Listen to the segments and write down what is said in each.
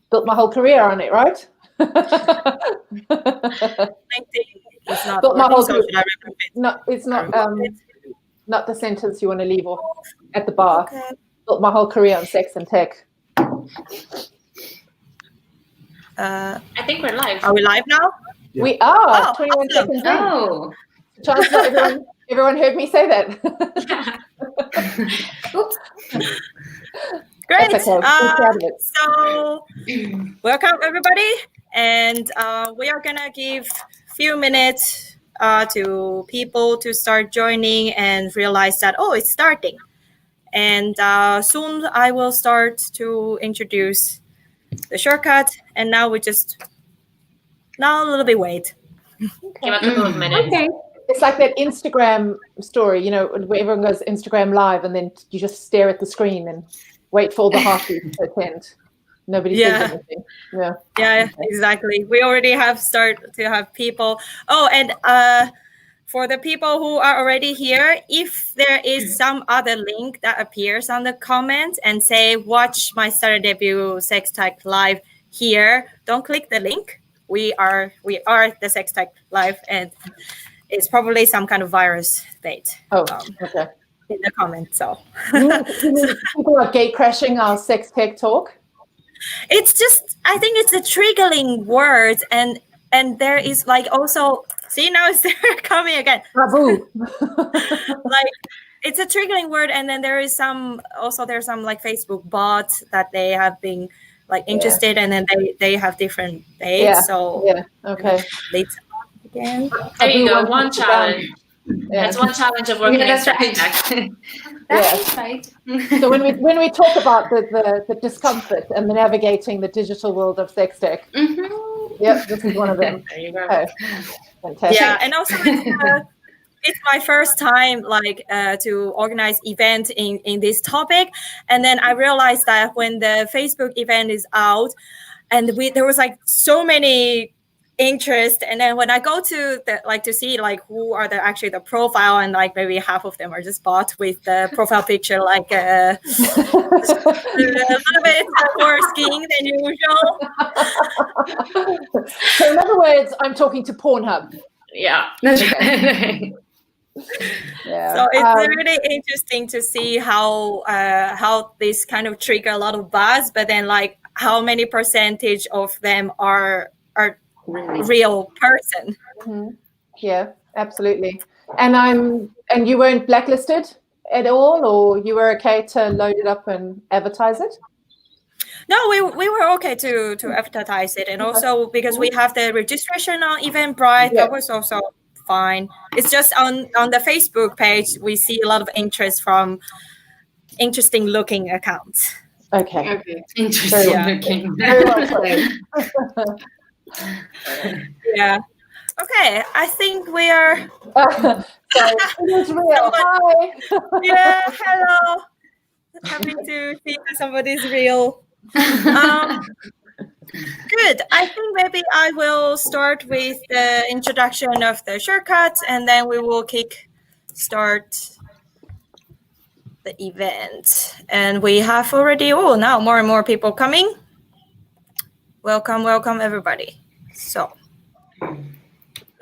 Built my whole career on it, right? It's not Built my whole career. should I remove it? No, it's not the sentence you want to leave off at the bar. Okay. Built my whole career on sex and tech. I think we're live. Are we live now? Yeah. We are. Oh, 21 awesome. seconds in. Oh. Chancellor, everyone heard me say that. Oops. Great. Okay. So welcome everybody, and we are gonna give a few minutes to people to start joining and realize that it's starting. And soon I will start to introduce the shortcut, and now a little bit wait. Give a couple of minutes. Okay. It's like that Instagram story, where everyone goes Instagram live and then you just stare at the screen and wait for all the heartbeats to attend. Nobody says anything. Yeah, exactly. We already have started to have people. Oh, and for the people who are already here, if there is some other link that appears on the comments and say, watch my Startup Debut SexTech live here, don't click the link. We are the SexTech live, and it's probably some kind of virus bait. Okay. In the comments, so. People are gate crashing our SexTech talk. It's just, I think it's a triggering word, and there is like also, see now it's coming again. Taboo. Like it's a triggering word, and then there's some like Facebook bots that they have been like interested, and then they have different dates. Okay. Again. There you go. One challenge. That's one challenge of working. That's right. That's right. So when we talk about the discomfort and the navigating the digital world of sex tech, this is one of them. There you go. Okay. Fantastic. Yeah, and also it's my first time to organize event in this topic, and then I realized that when the Facebook event is out, and there was like so many interest, and then when I go to to see who are actually the profile, and maybe half of them are just bought with the profile picture a little bit more skiing than usual. So in other words, I'm talking to Pornhub. Yeah, that's right. Yeah. So it's really interesting to see how this kind of trigger a lot of buzz, but then how many percentage of them are real person. Mm-hmm. Yeah, absolutely. And you weren't blacklisted at all, or you were okay to load it up and advertise it? No, we were okay to advertise it, and also because we have the registration on Eventbrite, that was also fine. It's just on the Facebook page we see a lot of interest from interesting looking accounts. Okay. Interesting looking. Very well played. Yeah. Okay, I think we are. So it is real. Hi. Yeah. Hello. Happy to see that somebody's real. Good. I think maybe I will start with the introduction of the shortcut, and then we will start the event. And we have already now more and more people coming. Welcome everybody. So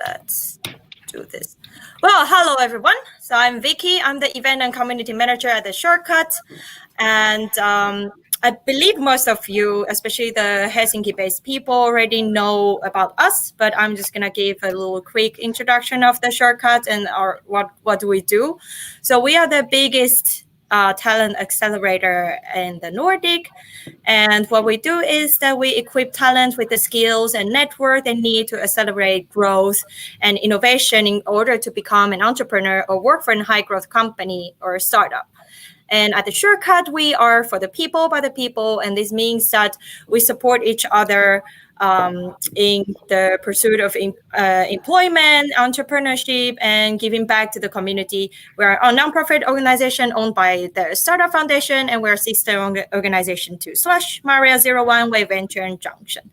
let's do this. Well, hello everyone. So I'm Vicky. I'm the event and community manager at the Shortcut, and I believe most of you, especially the Helsinki-based people, already know about us. But I'm just gonna give a little quick introduction of the Shortcut and what do we do. So we are the biggest talent accelerator in the Nordic, and what we do is that we equip talent with the skills and network they need to accelerate growth and innovation in order to become an entrepreneur or work for a high growth company or a startup. And at the Shortcut, we are for the people, by the people, and this means that we support each other in the pursuit of employment, entrepreneurship, and giving back to the community. We're a nonprofit organization owned by the Startup Foundation, and we're a sister organization to /Maria01 Wave Venture and Junction.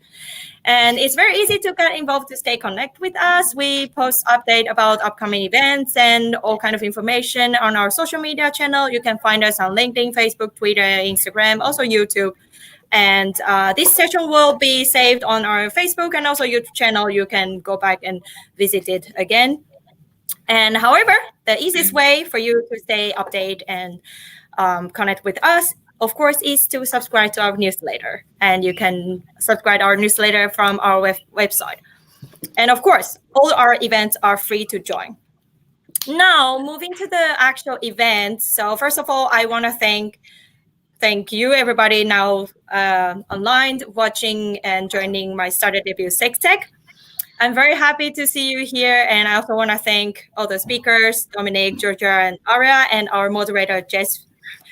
And it's very easy to get involved, to stay connected with us. We post update about upcoming events and all kind of information on our social media channel. You can find us on LinkedIn, Facebook, Twitter, Instagram, also YouTube. And this session will be saved on our Facebook and also YouTube channel. You can go back and visit it again. And however, the easiest way for you to stay updated and connect with us, of course, is to subscribe to our newsletter. And you can subscribe to our newsletter from our website. And of course, all our events are free to join. Now, moving to the actual event. So first of all, I want to thank you, everybody now online watching and joining my Startup Debut SexTech. I'm very happy to see you here. And I also want to thank all the speakers, Dominic, Georgia, and Aria, and our moderator, Jess,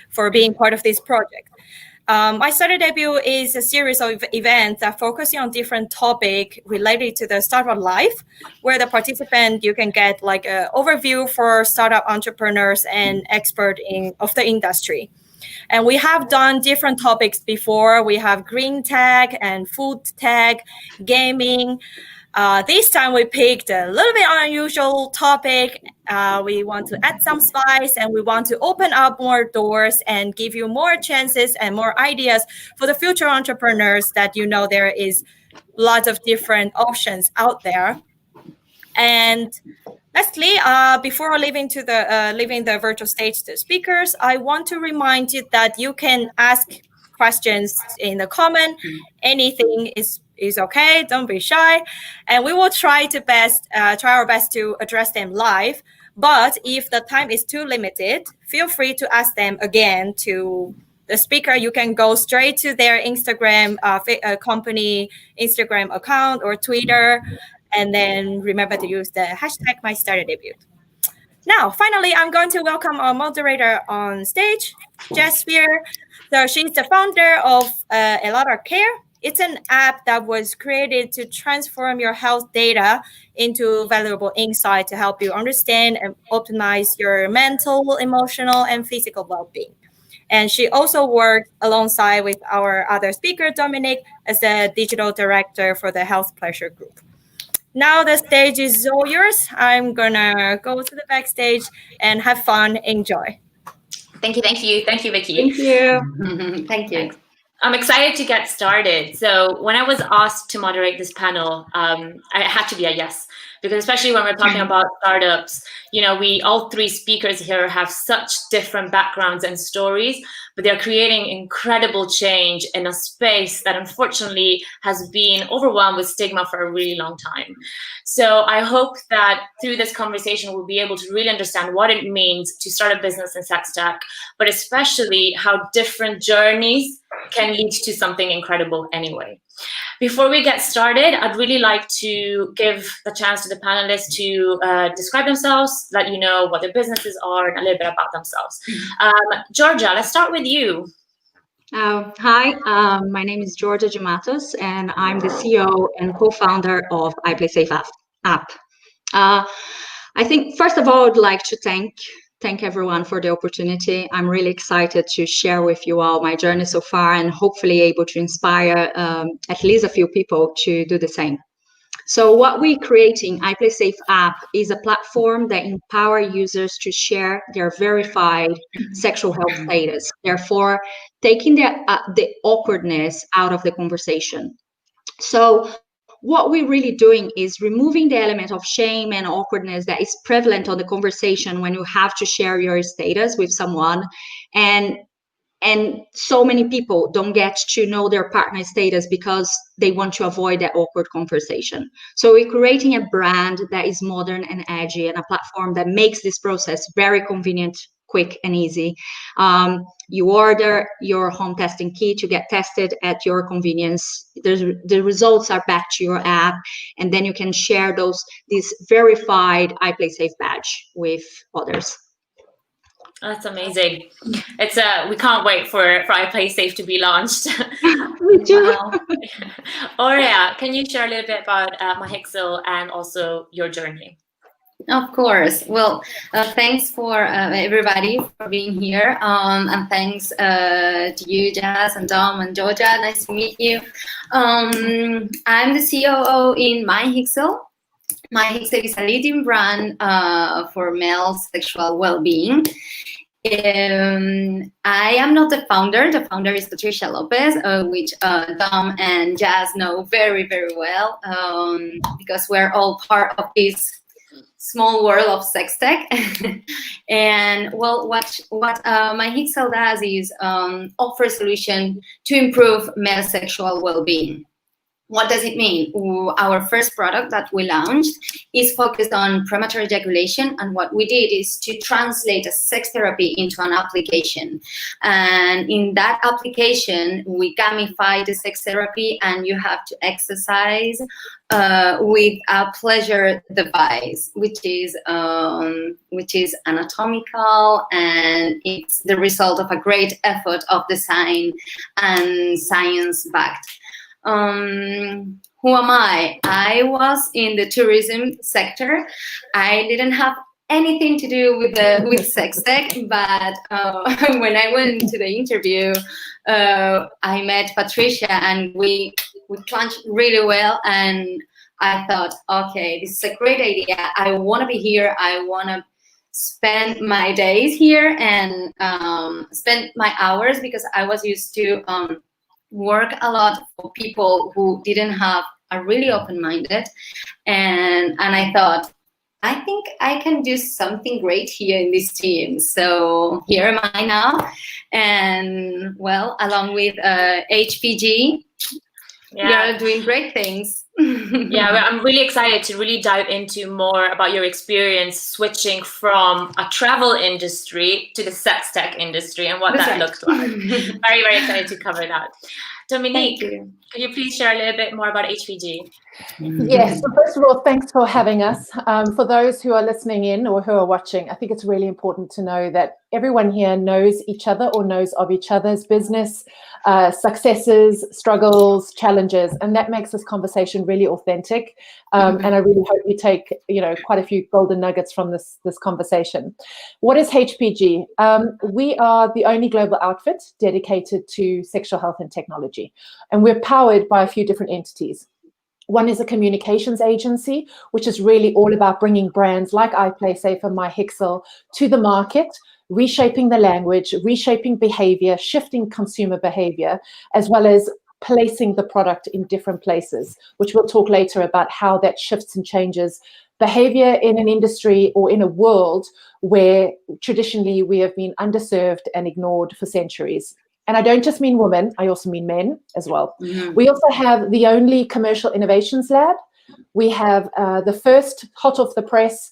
for being part of this project. My Startup Debut is a series of events that focus on different topics related to the startup life, where the participant, you can get like an overview for startup entrepreneurs and experts of the industry. And we have done different topics before. We have green tech and food tech, gaming. This time we picked a little bit unusual topic. We want to add some spice, and we want to open up more doors and give you more chances and more ideas for the future entrepreneurs that there is lots of different options out there. And lastly, before leaving the virtual stage to speakers, I want to remind you that you can ask questions in the comment. Anything is okay. Don't be shy, and we will try our best to address them live. But if the time is too limited, feel free to ask them again to the speaker. You can go straight to their Instagram company Instagram account or Twitter, and then remember to use the hashtag #MyStartupDebut. Now, finally, I'm going to welcome our moderator on stage, Jess here. So she's the founder of Elada Care. It's an app that was created to transform your health data into valuable insight to help you understand and optimize your mental, emotional, and physical well-being. And she also worked alongside with our other speaker, Dominic, as a digital director for the Health Pleasure Group. Now the stage is all yours. I'm gonna go to the backstage and have fun. Enjoy. Thank you, Vicky. Thank you. Thank you. I'm excited to get started. So when I was asked to moderate this panel, I had to be a yes, because especially when we're talking about startups, we all three speakers here have such different backgrounds and stories, but they're creating incredible change in a space that unfortunately has been overwhelmed with stigma for a really long time. So I hope that through this conversation, we'll be able to really understand what it means to start a business in sex tech, but especially how different journeys can lead to something incredible anyway. Before we get started, I'd really like to give the chance to the panelists to describe themselves, let you know what their businesses are, and a little bit about themselves. Georgia, let's start with you. Hi, my name is Georgia Gematos, and I'm the CEO and co-founder of iPlaySafe app. I think, first of all, I'd like to thank everyone for the opportunity. I'm really excited to share with you all my journey so far, and hopefully able to inspire at least a few people to do the same. So what we're creating, iPlaySafe app, is a platform that empowers users to share their verified sexual health status, therefore taking the awkwardness out of the conversation. So what we're really doing is removing the element of shame and awkwardness that is prevalent on the conversation when you have to share your status with someone. And so many people don't get to know their partner's status because they want to avoid that awkward conversation. So we're creating a brand that is modern and edgy, and a platform that makes this process very convenient, quick, and easy. You order your home testing kit to get tested at your convenience. The results are back to your app, and then you can share this verified iPlaySafe badge with others. That's amazing. It's we can't wait for iPlaySafe to be launched. Me too. Wow. Aurea, can you share a little bit about MyHixel and also your journey? Of course. Well, thanks for everybody for being here, and thanks to you, Jazz and Dom and Georgia. Nice to meet you. I'm the COO in MyHixel. MyHixel is a leading brand for male sexual well-being. I am not the founder. The founder is Patricia Lopez, which Dom and Jazz know very, very well, because we're all part of this small world of sex tech. And well, what MyHixel does is offer solution to improve male sexual well-being. What does it mean? Our first product that we launched is focused on premature ejaculation, and what we did is to translate a sex therapy into an application. And in that application, we gamify the sex therapy, and you have to exercise with a pleasure device, which is anatomical, and it's the result of a great effort of design and science-backed. Who am I? I was in the tourism sector. I didn't have anything to do with sex tech, but when I went to the interview, I met Patricia, and we clanched really well, and I thought, okay, this is a great idea. I want to be here. I want to spend my days here and spend my hours, because I was used to work a lot for people who didn't have a really open-minded, and I thought, I think I can do something great here in this team. So here am I now, and well, along with HPG, we are doing great things. Yeah, I'm really excited to really dive into more about your experience switching from a travel industry to the sex tech industry and what that looks like. Very, very excited to cover that. Dominique, could you please share a little bit more about HPG? Yes, so first of all, thanks for having us. For those who are listening in or who are watching, I think it's really important to know that everyone here knows each other or knows of each other's business, successes, struggles, challenges, and that makes this conversation really authentic. And I really hope you take, quite a few golden nuggets from this conversation. What is HPG? We are the only global outfit dedicated to sexual health and technology, and we're powered by a few different entities. One is a communications agency, which is really all about bringing brands like iPlaySafe and MyHixel to the market, reshaping the language, reshaping behavior, shifting consumer behavior, as well as placing the product in different places, which we'll talk later about how that shifts and changes behavior in an industry or in a world where traditionally we have been underserved and ignored for centuries. And I don't just mean women, I also mean men as well. We also have the only commercial innovations lab. We have the first hot off the press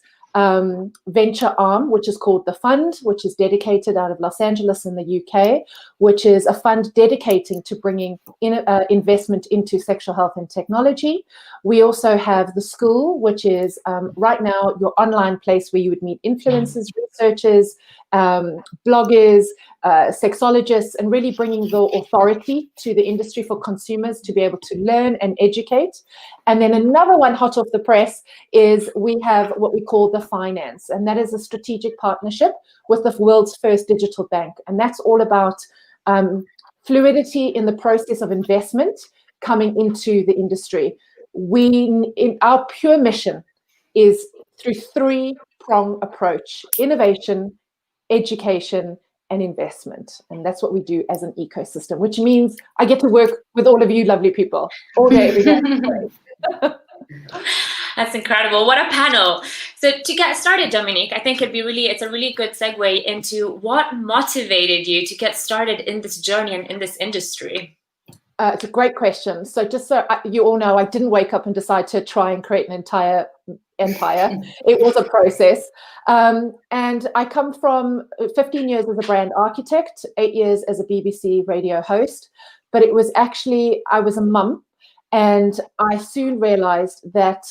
venture arm, which is called The Fund, which is dedicated out of Los Angeles in the UK, which is a fund dedicating to bringing investment into sexual health and technology. We also have The School, which is right now your online place where you would meet influencers, researchers, bloggers, sexologists, and really bringing the authority to the industry for consumers to be able to learn and educate. And then another one hot off the press is we have what we call The Finance, and that is a strategic partnership with the world's first digital bank. And that's all about fluidity in the process of investment coming into the industry. Our pure mission is through three-prong approach: innovation, education, and investment. And that's what we do as an ecosystem, which means I get to work with all of you lovely people all day, every day. That's incredible. What a panel. So to get started, Dominique, I think it's a really good segue into what motivated you to get started in this journey and in this industry. It's a great question. So just so you all know, I didn't wake up and decide to try and create an entire empire. It was a process. And I come from 15 years as a brand architect, 8 years as a BBC radio host. But it was actually, I was a mum, and I soon realized that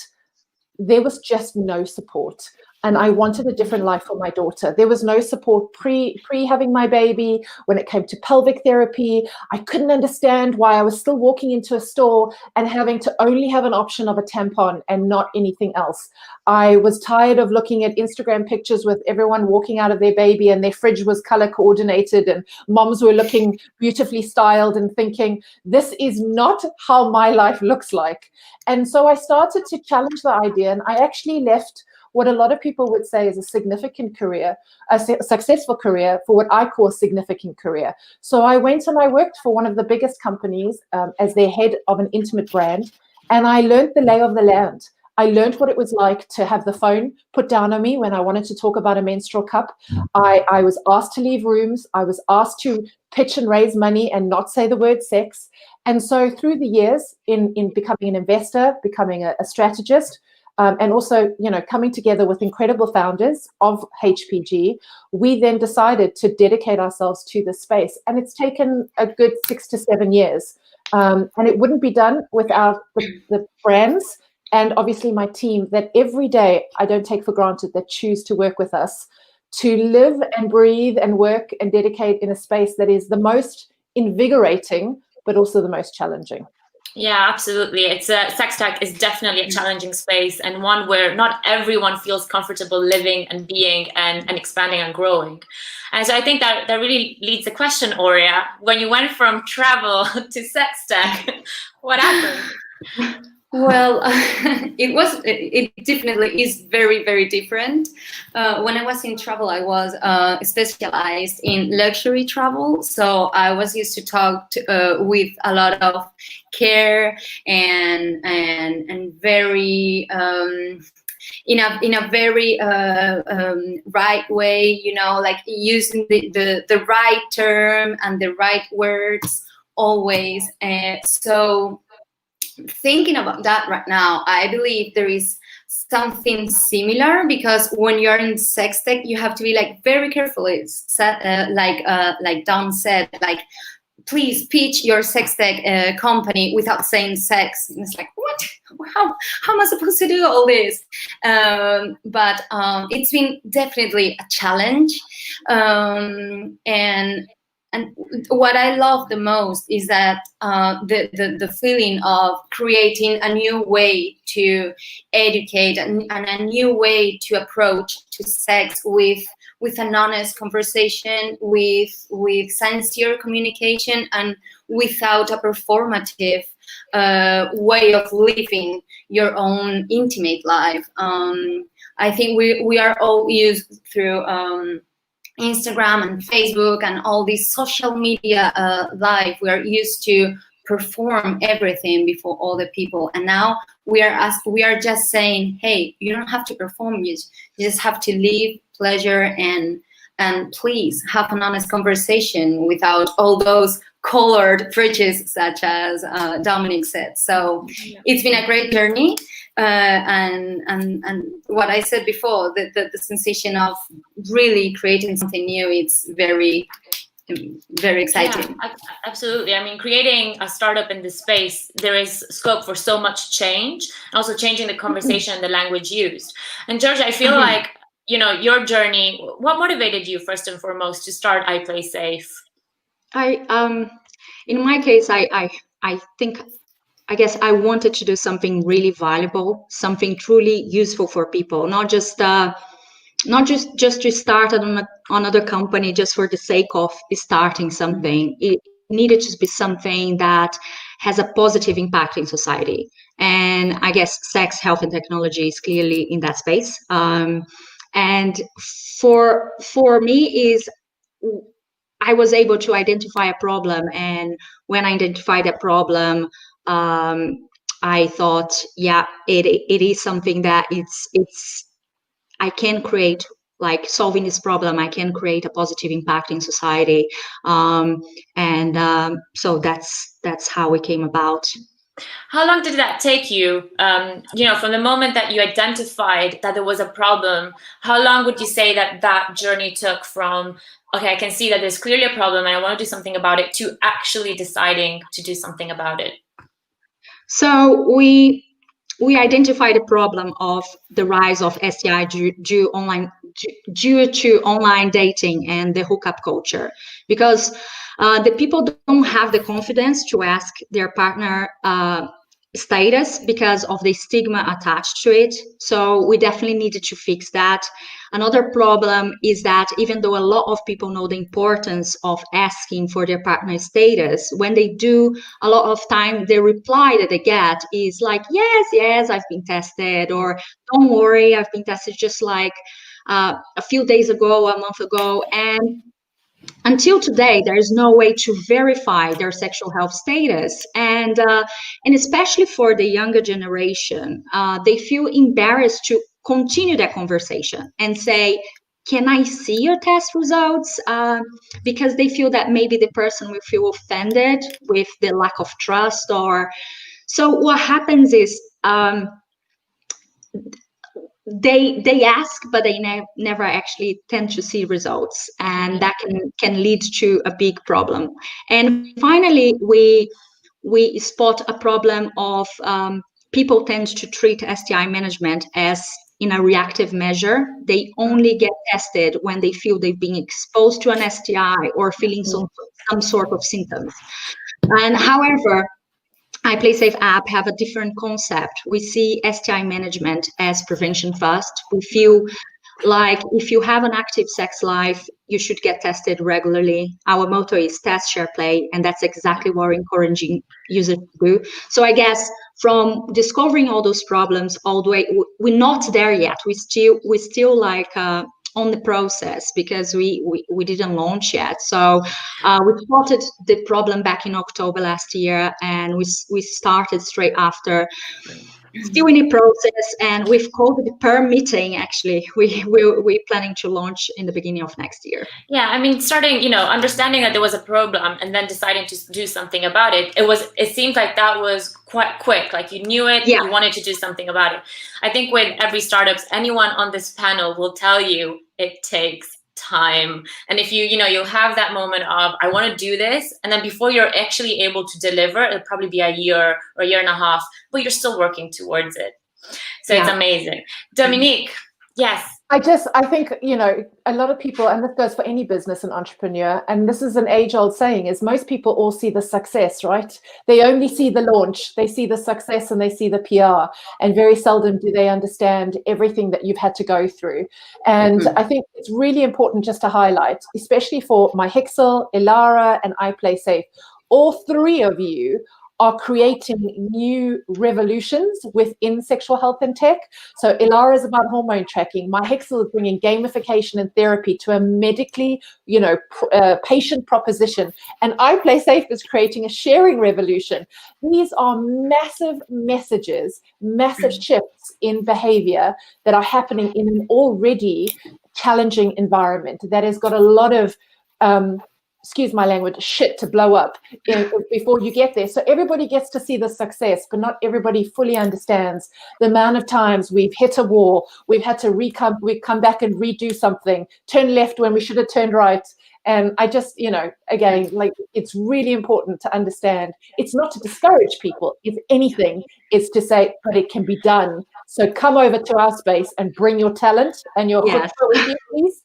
there was just no support. and I wanted a different life for my daughter. There was no support pre having my baby. When it came to pelvic therapy, I couldn't understand why I was still walking into a store and having to only have an option of a tampon and not anything else. I was tired of looking at Instagram pictures with everyone walking out of their baby and their fridge was color coordinated and moms were looking beautifully styled and thinking, this is not how my life looks like. And so I started to challenge the idea, and I actually left what a lot of people would say is a significant career, a successful career, for what I call a significant career. So I went and I worked for one of the biggest companies as their head of an intimate brand, and I learned the lay of the land. I learned what it was like to have the phone put down on me when I wanted to talk about a menstrual cup. I was asked to leave rooms. I was asked to pitch and raise money and not say the word sex. And so through the years in becoming an investor, becoming a strategist, and also, coming together with incredible founders of HPG, we then decided to dedicate ourselves to this space. And it's taken a good 6 to 7 years. And it wouldn't be done without the brands and obviously my team that every day I don't take for granted, that choose to work with us, to live and breathe and work and dedicate in a space that is the most invigorating, but also the most challenging. Yeah, absolutely. It's sex tech is definitely a challenging space, and one where not everyone feels comfortable living and being and expanding and growing. And so I think that really leads the question, Aurea, when you went from travel to sex tech, what happened? Well, it definitely is very, very different. When I was in travel, I was specialized in luxury travel. So I was used to talk with a lot of care and very in a very right way, like using the right term and the right words always. So thinking about that right now, I believe there is something similar, because when you're in sex tech, you have to be like very careful. It's like Dawn said, like, please pitch your sex tech company without saying sex. And it's like, what? How am I supposed to do all this? But it's been definitely a challenge. And what I love the most is that the feeling of creating a new way to educate and a new way to approach to sex with an honest conversation, with sincere communication, and without a performative way of living your own intimate life. I think we are all used through Instagram and Facebook and all this social media life. We are used to perform everything before all the people, and now we are just saying, hey, you don't have to perform, you just have to live pleasure and please have an honest conversation without all those colored bridges, such as Dominic said. So it's been a great journey. And what I said before, the sensation of really creating something new, it's very, very exciting. Yeah, absolutely. I mean, creating a startup in this space, there is scope for so much change, and also changing the conversation and the language used. And Georgia, I feel like, your journey, what motivated you first and foremost to start I Play Safe? In my case, I think, I guess I wanted to do something really valuable, something truly useful for people, not just to start another company just for the sake of starting something. It needed to be something that has a positive impact in society. And I guess sex, health, and technology is clearly in that space. And for me is, I was able to identify a problem, and when I identified that problem, I thought, yeah, it is something that it's I can create, like, solving this problem, I can create a positive impact in society, so that's how it came about. How long did that take you? From the moment that you identified that there was a problem, how long would you say that journey took from, okay, I can see that there's clearly a problem and I want to do something about it, to actually deciding to do something about it? So we identified a problem of the rise of STI due to online dating and the hookup culture, because the people don't have the confidence to ask their partner status because of the stigma attached to it. So we definitely needed to fix that. Another problem is that even though a lot of people know the importance of asking for their partner status, when they do, a lot of time the reply that they get is like, yes, I've been tested, or don't worry, I've been tested just like a few days ago, a month ago. And until today, there is no way to verify their sexual health status, and especially for the younger generation, they feel embarrassed to continue that conversation and say, "Can I see your test results?" Because they feel that maybe the person will feel offended with the lack of trust. Or so what happens is, they ask, but they never actually tend to see results, and that can lead to a big problem. And finally, we spot a problem of people tend to treat STI management as in a reactive measure. They only get tested when they feel they've been exposed to an STI or feeling some sort of symptoms. And however, iPlaySafe app have a different concept. We see STI management as prevention first. We feel like if you have an active sex life, you should get tested regularly. Our motto is test, share, play, and that's exactly what we're encouraging users to do. So I guess from discovering all those problems all the way, we're not there yet. We still like on the process, because we didn't launch yet. So we spotted the problem back in October last year, and we started straight after. Still in the process, and with COVID permitting, actually, we're planning to launch in the beginning of next year. Yeah, I mean, understanding that there was a problem and then deciding to do something about it. It seemed like that was quite quick. Like you knew it, you wanted to do something about it. I think with every startups, anyone on this panel will tell you it takes time. And if you have that moment of, I want to do this, and then before you're actually able to deliver, it'll probably be a year or a year and a half, but you're still working towards it. So it's amazing. Dominique, yes. I think, a lot of people, and this goes for any business and entrepreneur, and this is an age-old saying, is most people all see the success, right? They only see the launch, they see the success, and they see the PR, and very seldom do they understand everything that you've had to go through. And I think it's really important just to highlight, especially for MyHixel, Elara, and iPlaySafe, all three of you are creating new revolutions within sexual health and tech. So Elara is about hormone tracking. MyHixel is bringing gamification and therapy to a medically, patient proposition. And iPlaySafe is creating a sharing revolution. These are massive messages, massive shifts in behavior that are happening in an already challenging environment that has got a lot of excuse my language, shit to blow up before you get there. So everybody gets to see the success, but not everybody fully understands the amount of times we've hit a wall, we've had to come back and redo something, turn left when we should have turned right. And I just, again, like, it's really important to understand. It's not to discourage people. If anything, it's to say, but it can be done. So come over to our space and bring your talent and your please.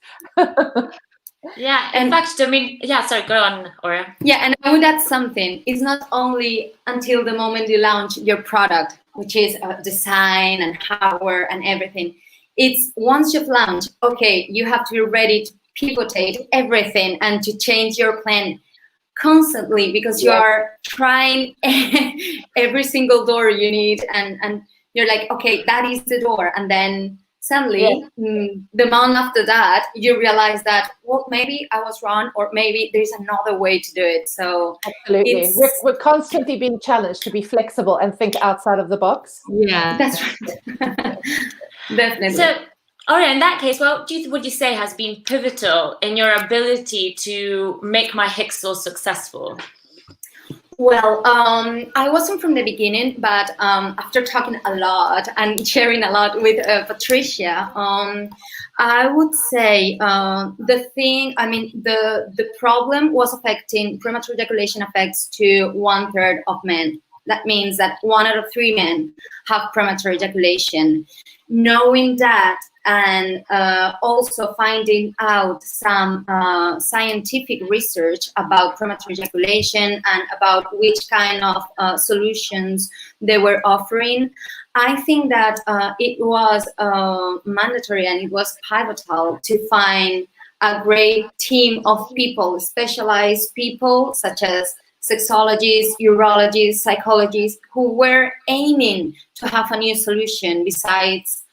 Yeah, in fact, sorry, go on, Ora. Yeah, and I would add something. It's not only until the moment you launch your product, which is design and hardware and everything. It's once you've launched, okay, you have to be ready to pivotate everything and to change your plan constantly, because you are trying every single door you need, and you're like, okay, that is the door, and then suddenly, the month after that, you realize that, well, maybe I was wrong, or maybe there's another way to do it. So absolutely, we're constantly being challenged to be flexible and think outside of the box. Yeah, that's right. Definitely. So, Ora, in that case, what would you say has been pivotal in your ability to make MyHixel successful? Well, I wasn't from the beginning, but after talking a lot and sharing a lot with Patricia, I would say the problem was affecting premature ejaculation affects to 1/3 of men. That means that 1 out of 3 men have premature ejaculation. Knowing that, and also finding out some scientific research about premature ejaculation and about which kind of solutions they were offering, I think that it was mandatory and it was pivotal to find a great team of people, specialized people such as sexologists, urologists, psychologists, who were aiming to have a new solution besides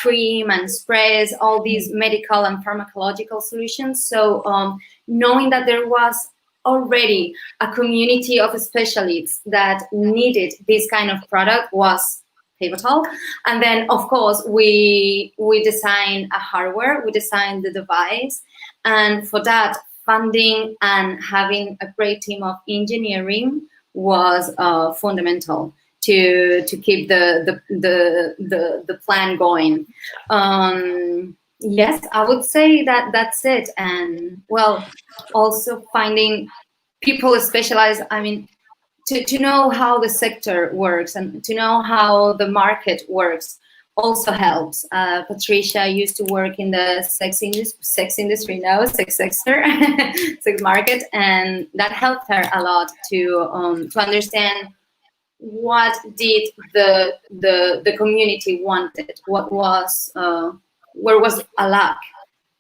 cream and sprays, all these medical and pharmacological solutions. So knowing that there was already a community of specialists that needed this kind of product was pivotal. And then, of course, we designed a hardware, we designed the device, and for that, funding and having a great team of engineering was fundamental to keep the plan going. Yes, I would say that that's it. And well, also finding people specialized. I mean, to know how the sector works and to know how the market works also helps. Patricia used to work in the sex industry now, sex sector, sex market, and that helped her a lot to understand what did the community wanted, what was where was a lack.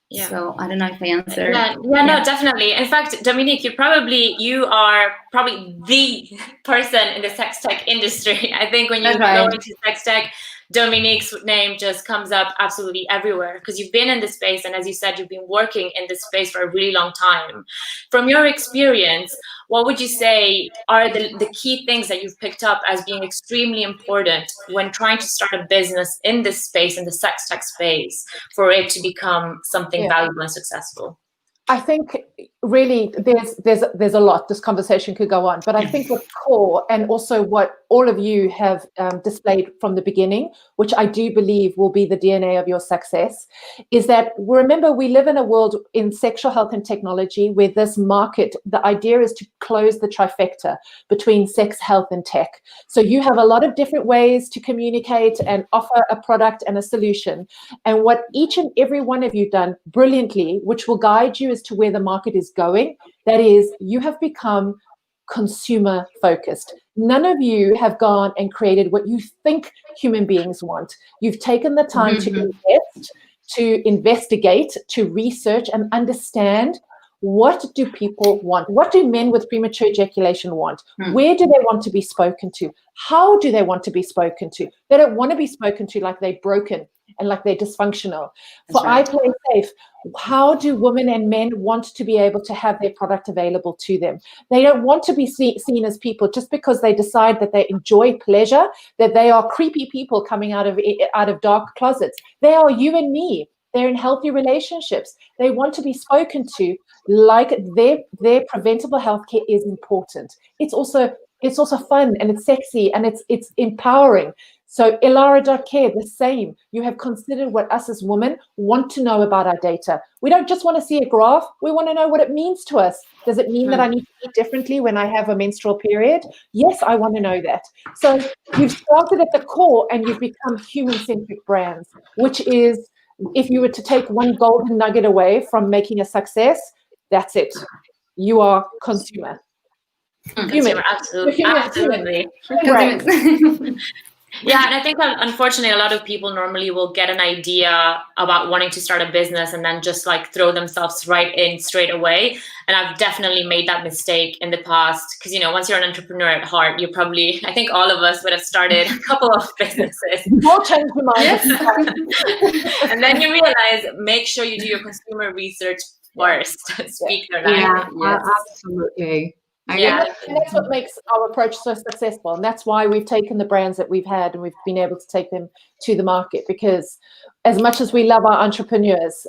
Yeah. So I don't know if I answered. No, definitely. In fact, Dominique, you are probably the person in the sex tech industry. I think when you go into sex tech, Dominique's name just comes up absolutely everywhere because you've been in this space, and as you said, you've been working in this space for a really long time. From your experience, what would you say are the key things that you've picked up as being extremely important when trying to start a business in this space, in the sex tech space, for it to become something valuable and successful? I think really there's a lot. This conversation could go on, but I think the core, and also what all of you have displayed from the beginning, which I do believe will be the DNA of your success, is that, remember, we live in a world in sexual health and technology where this market, the idea is to close the trifecta between sex, health, and tech. So you have a lot of different ways to communicate and offer a product and a solution. And what each and every one of you done brilliantly, which will guide you as to where the market is going, that is, you have become consumer focused. None of you have gone and created what you think human beings want. You've taken the time to invest, to investigate, to research and understand, what do people want? What do men with premature ejaculation want? Where do they want to be spoken to? How do they want to be spoken to? They don't want to be spoken to like they're broken and like they're dysfunctional. For I Play Safe, how do women and men want to be able to have their product available to them? They don't want to be seen as people just because they decide that they enjoy pleasure, that they are creepy people coming out of dark closets. They are you and me. They're in healthy relationships. They want to be spoken to like their preventable healthcare is important. It's also fun and it's sexy and it's empowering. So Elara.care, the same. You have considered what us as women want to know about our data. We don't just want to see a graph. We want to know what it means to us. Does it mean that I need to eat differently when I have a menstrual period? Yes, I want to know that. So you've started at the core and you've become human-centric brands, which is, if you were to take one golden nugget away from making a success, that's it. You are consumer. Consumer, absolutely. Right. Yeah, and I think that unfortunately a lot of people normally will get an idea about wanting to start a business and then just like throw themselves right in straight away. And I've definitely made that mistake in the past because, you know, once you're an entrepreneur at heart, you probably, I think all of us would have started a couple of businesses. More change your mind. And then you realize, make sure you do your consumer research first. Speak their language. Yeah, absolutely. And that's what makes our approach so successful. And that's why we've taken the brands that we've had and we've been able to take them to the market, because as much as we love our entrepreneurs,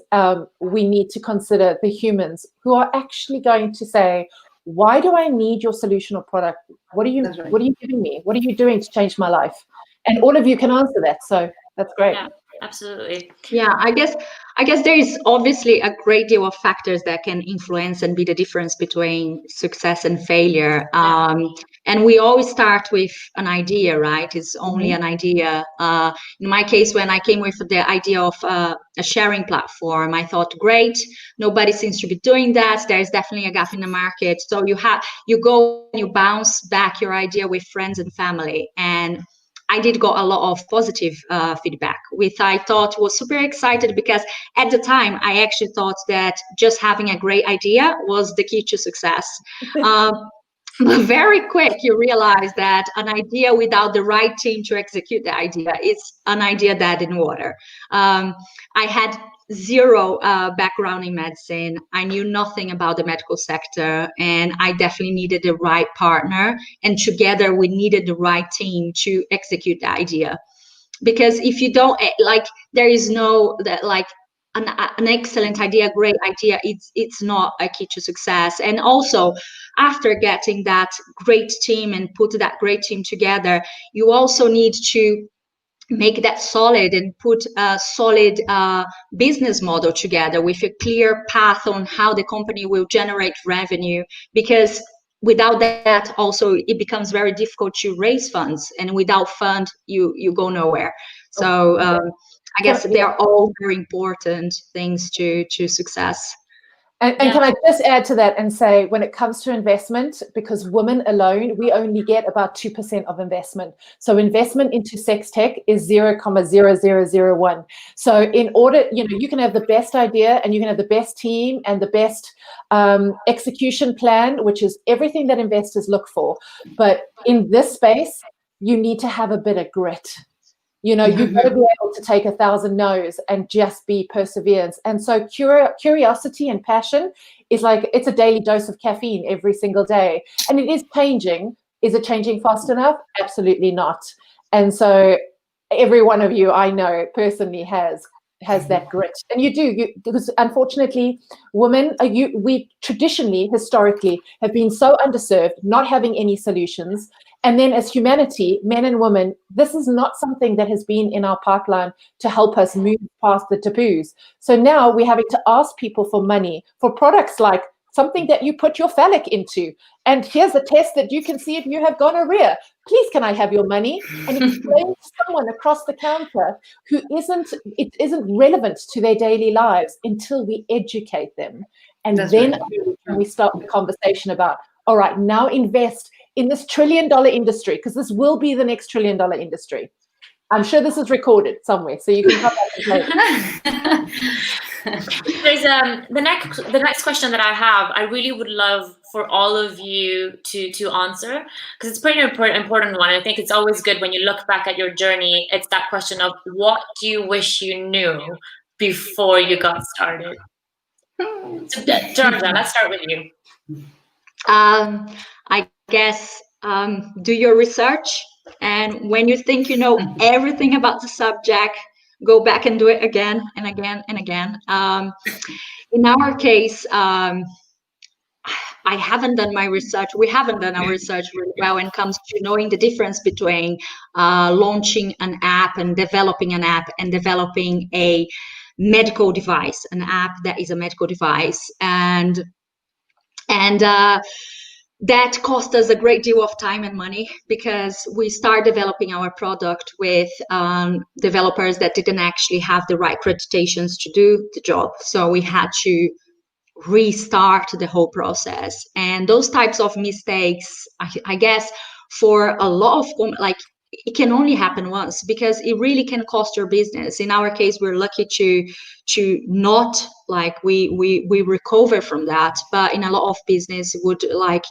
we need to consider the humans who are actually going to say, why do I need your solution or product? What are you giving me? What are you doing to change my life? And all of you can answer that. So that's great. Absolutely. Yeah, I guess there is obviously a great deal of factors that can influence and be the difference between success and failure. And we always start with an idea, right? It's only an idea. In my case, when I came with the idea of a sharing platform, I thought, great, nobody seems to be doing that. There's definitely a gap in the market. So you go and you bounce back your idea with friends and family, and I did got a lot of positive feedback, which I thought was super excited, because at the time I actually thought that just having a great idea was the key to success. But very quick, you realize that an idea without the right team to execute the idea is an idea dead in water. I had zero background in medicine. I knew nothing about the medical sector, and I definitely needed the right partner. And together we needed the right team to execute the idea. Because if you don't, like, there is no that like an excellent idea, great idea, it's not a key to success. And also, after getting that great team and put that great team together, you also need to make that solid and put a solid business model together with a clear path on how the company will generate revenue. Because without that, also it becomes very difficult to raise funds, and without fund, you go nowhere. So I guess they're all very important things to success. And can I just add to that and say, when it comes to investment, because women alone, we only get about 2% of investment. So investment into sex tech is 0.0001. So in order, you can have the best idea and you can have the best team and the best execution plan, which is everything that investors look for. But in this space, you need to have a bit of grit. You've got to be able to take 1,000 no's and just be perseverance. And so curiosity and passion is like, it's a daily dose of caffeine every single day. And it is changing. Is it changing fast enough? Absolutely not. And so every one of you I know personally has that grit. And you do, because unfortunately, women, we traditionally, historically, have been so underserved, not having any solutions. And then as humanity, men and women, this is not something that has been in our pipeline to help us move past the taboos. So now we're having to ask people for money for products like something that you put your phallic into. And here's a test that you can see if you have gonorrhea. Please, can I have your money? And explain to someone across the counter who it isn't relevant to their daily lives until we educate them. And then we start the conversation about, all right, now invest in this $1 trillion industry, because this will be the next $1 trillion industry. I'm sure this is recorded somewhere, so you can come back and play. There's the next question that I have. I really would love for all of you to answer, because it's a pretty important one. I think it's always good when you look back at your journey. It's that question of, what do you wish you knew before you got started? So, Georgia, let's start with you. I guess do your research, and when you think you know everything about the subject, go back and do it again and again and again. In our case, I haven't done my research. We haven't done our research really well when it comes to knowing the difference between launching an app and developing an app and developing a medical device, an app that is a medical device. And that cost us a great deal of time and money, because we started developing our product with developers that didn't actually have the right accreditations to do the job. So we had to restart the whole process. And those types of mistakes, I guess, for a lot of it can only happen once, because it really can cost your business. In our case, we're lucky to not we recover from that, but in a lot of business would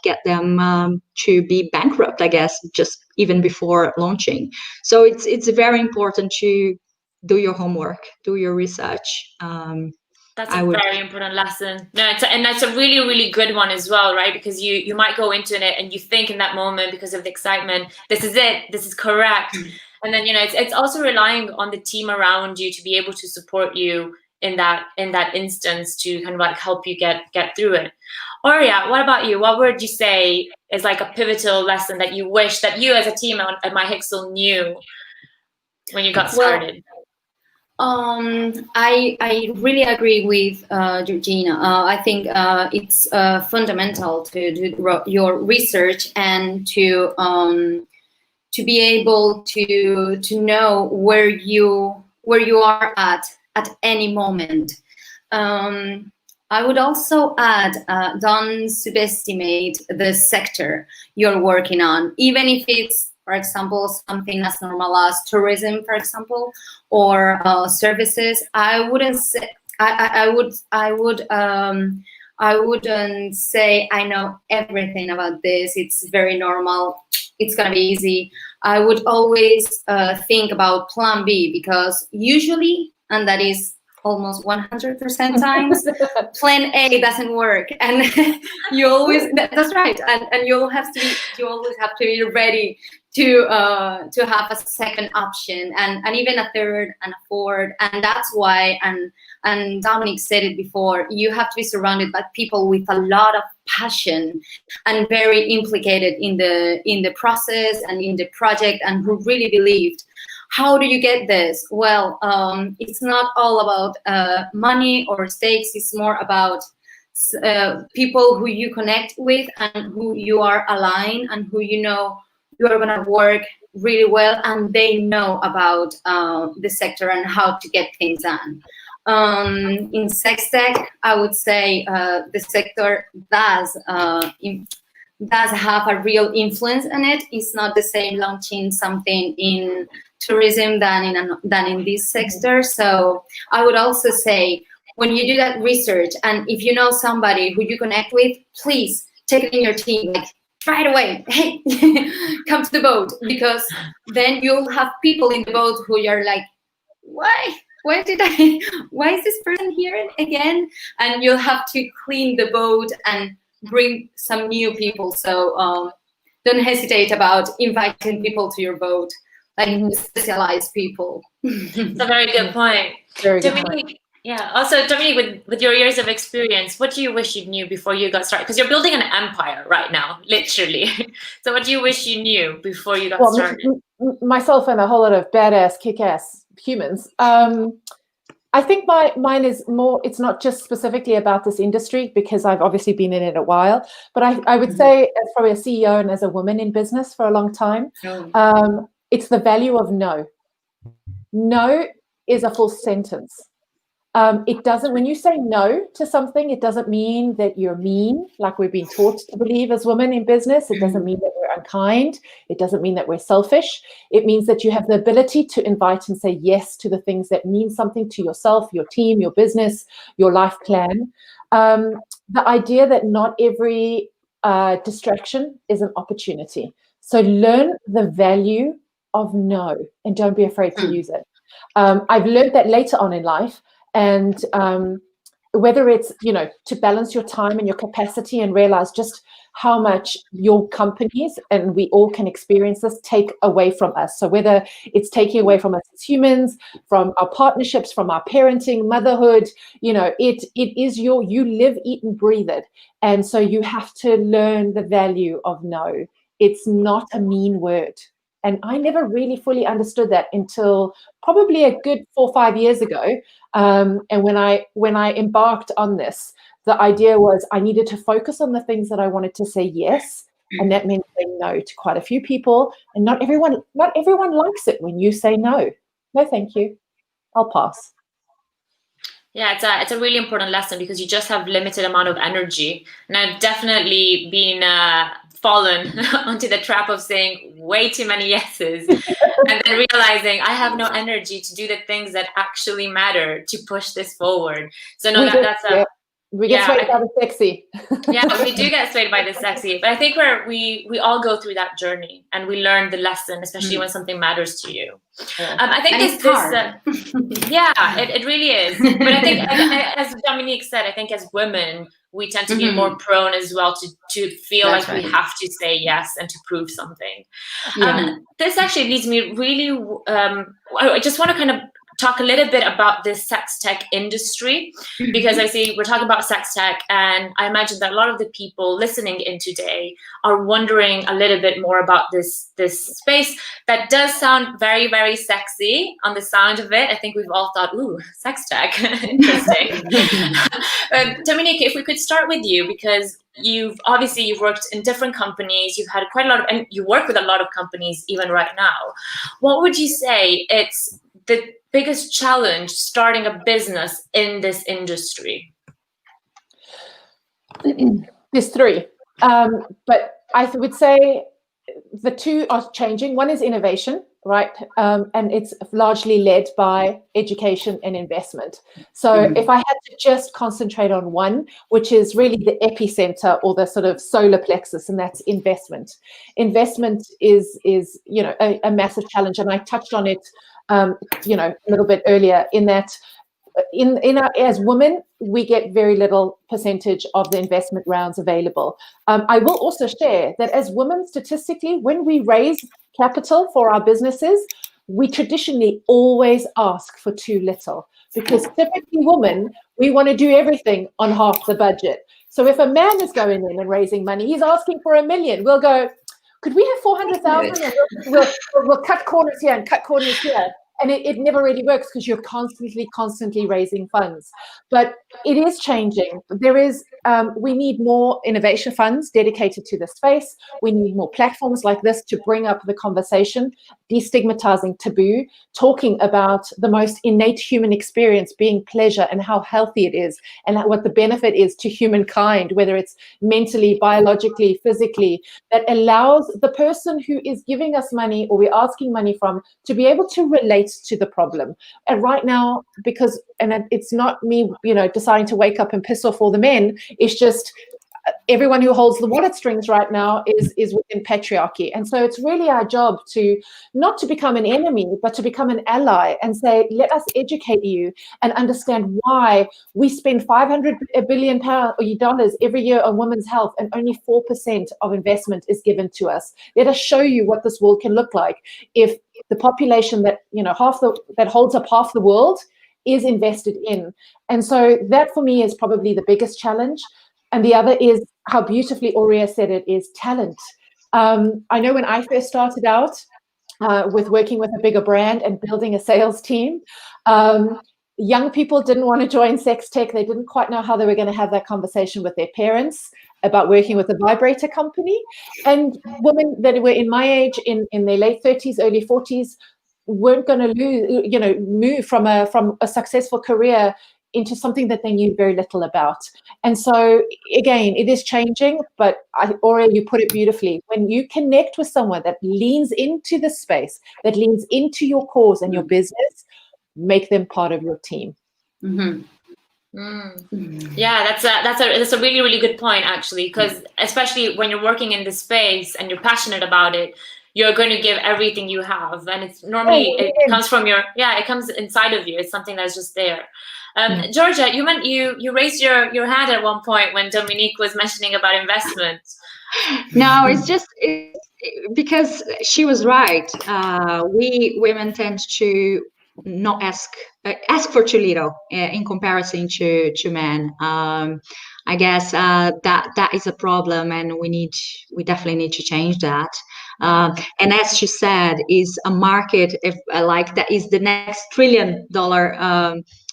get them to be bankrupt, I guess, just even before launching. So it's very important to do your homework, do your research. That's a very important lesson. No, and that's a really, really good one as well, right? Because you might go into it and you think in that moment, because of the excitement, this is it, this is correct. And then, it's also relying on the team around you to be able to support you in that instance, to kind of help you get through it. Aurea, what about you? What would you say is a pivotal lesson that you wish that you as a team at My Hixel knew when you got started? I really agree with Georgina. I think it's fundamental to do your research and to be able to know where you are at any moment. I would also add, don't subestimate the sector you're working on, even if it's, for example, something as normal as tourism, for example, or services. I wouldn't say I wouldn't say I know everything about this. It's very normal. It's gonna be easy. I would always think about plan B, because usually, and that is almost 100% times, plan A doesn't work, and you always, that's right, and you always have to be ready to have a second option, and even a third and a fourth. And that's why, and Dominic said it before, you have to be surrounded by people with a lot of passion and very implicated in the process and in the project, and who really believed. How do you get this? Well, it's not all about money or stakes. It's more about people who you connect with and who you are aligned and who you know you are going to work really well, and they know about the sector and how to get things done. In SexTech, I would say the sector does have a real influence in it. It's not the same launching something in tourism than in this sector. So I would also say, when you do that research, and if you know somebody who you connect with, please take it in your team, like right away. Hey, come to the boat, because then you'll have people in the boat who are like, why is this person here again? And you'll have to clean the boat and bring some new people. So don't hesitate about inviting people to your boat, like specialized people. It's a very good point. Very good Dominique, point. yeah. Also, Dominique, with your years of experience, what do you wish you knew before you got started? Because you're building an empire right now, literally. So what do you wish you knew before you got started? Myself and a whole lot of badass, kick-ass humans. I think mine is more, it's not just specifically about this industry, because I've obviously been in it a while, but I would say, as probably a CEO and as a woman in business for a long time, it's the value of no. No is a full sentence. It doesn't, when you say no to something, it doesn't mean that you're mean, like we've been taught to believe as women in business. It doesn't mean that we're unkind. It doesn't mean that we're selfish. It means that you have the ability to invite and say yes to the things that mean something to yourself, your team, your business, your life plan. The idea that not every distraction is an opportunity. So learn the value of no, and don't be afraid to use it. I've learned that later on in life. And whether it's, to balance your time and your capacity and realize just how much your companies, and we all can experience this, take away from us. So whether it's taking away from us as humans, from our partnerships, from our parenting, motherhood, it is you live, eat and breathe it. And so you have to learn the value of no. It's not a mean word. And I never really fully understood that until probably a good 4 or 5 years ago. And when I embarked on this, the idea was I needed to focus on the things that I wanted to say yes, and that meant saying no to quite a few people. And not everyone likes it when you say no. No, thank you. I'll pass. Yeah, it's a really important lesson, because you just have limited amount of energy. And I've definitely been fallen onto the trap of saying way too many yeses and then realizing I have no energy to do the things that actually matter to push this forward. So no, we get swayed by the sexy. Yeah, we do get swayed by the sexy, but I think we all go through that journey and we learn the lesson, especially when something matters to you. I think it's hard. It really is. But I think, as Dominique said, I think as women, we tend to be more prone as well to feel like we have to say yes and to prove something. This actually leads me really, I just want to kind of talk a little bit about this sex tech industry, because I see we're talking about sex tech, and I imagine that a lot of the people listening in today are wondering a little bit more about this space that does sound very, very sexy on the sound of it. I think we've all thought, ooh, sex tech, interesting. Dominique, if we could start with you, because you've worked in different companies, you've had quite a lot of, and you work with a lot of companies even right now. What would you say it's the biggest challenge starting a business in this industry? There's three, but I would say the two are changing. One is innovation, right? And it's largely led by education and investment. So if I had to just concentrate on one, which is really the epicenter or the sort of solar plexus, and that's investment. Investment is a massive challenge, and I touched on it a little bit earlier, in that as women, we get very little percentage of the investment rounds available. I will also share that as women, statistically, when we raise capital for our businesses, we traditionally always ask for too little, because typically women, we want to do everything on half the budget. So if a man is going in and raising money, he's asking for $1 million. We'll go, could we have 400,000? And we'll cut corners here and cut corners here. And it never really works, because you're constantly raising funds. But it is changing. We need more innovation funds dedicated to the space. We need more platforms like this to bring up the conversation, destigmatizing taboo, talking about the most innate human experience being pleasure and how healthy it is, and what the benefit is to humankind, whether it's mentally, biologically, physically, that allows the person who is giving us money or we're asking money from to be able to relate to the problem. And right now, it's not me, deciding to wake up and piss off all the men. It's just everyone who holds the wallet strings right now is within patriarchy. And so it's really our job to not to become an enemy, but to become an ally and say, let us educate you and understand why we spend $500 billion every year on women's health, and only 4% of investment is given to us. Let us show you what this world can look like if the population that holds up half the world is invested in. And so that for me is probably the biggest challenge. And the other is how beautifully Aurea said it, is talent. I know when I first started out with working with a bigger brand and building a sales team, young people didn't want to join sex tech. They didn't quite know how they were going to have that conversation with their parents about working with a vibrator company. And women that were in my age, in their late 30s, early 40s, weren't going to move from a successful career into something that they knew very little about. And so, again, it is changing, but Aurea, you put it beautifully. When you connect with someone that leans into the space, that leans into your cause and your business, make them part of your team. Mm-hmm. Yeah, that's a really, really good point, actually, because especially when you're working in this space and you're passionate about it, you're going to give everything you have, and it's normally it comes from it comes inside of you. It's something that's just there. Georgia, you raised your hand at one point when Dominique was mentioning about investment. No, it's because she was right. We women tend to not ask for too little in comparison to men. I guess that is a problem, and we definitely need to change that. And as she said, is a market that is the next $1 trillion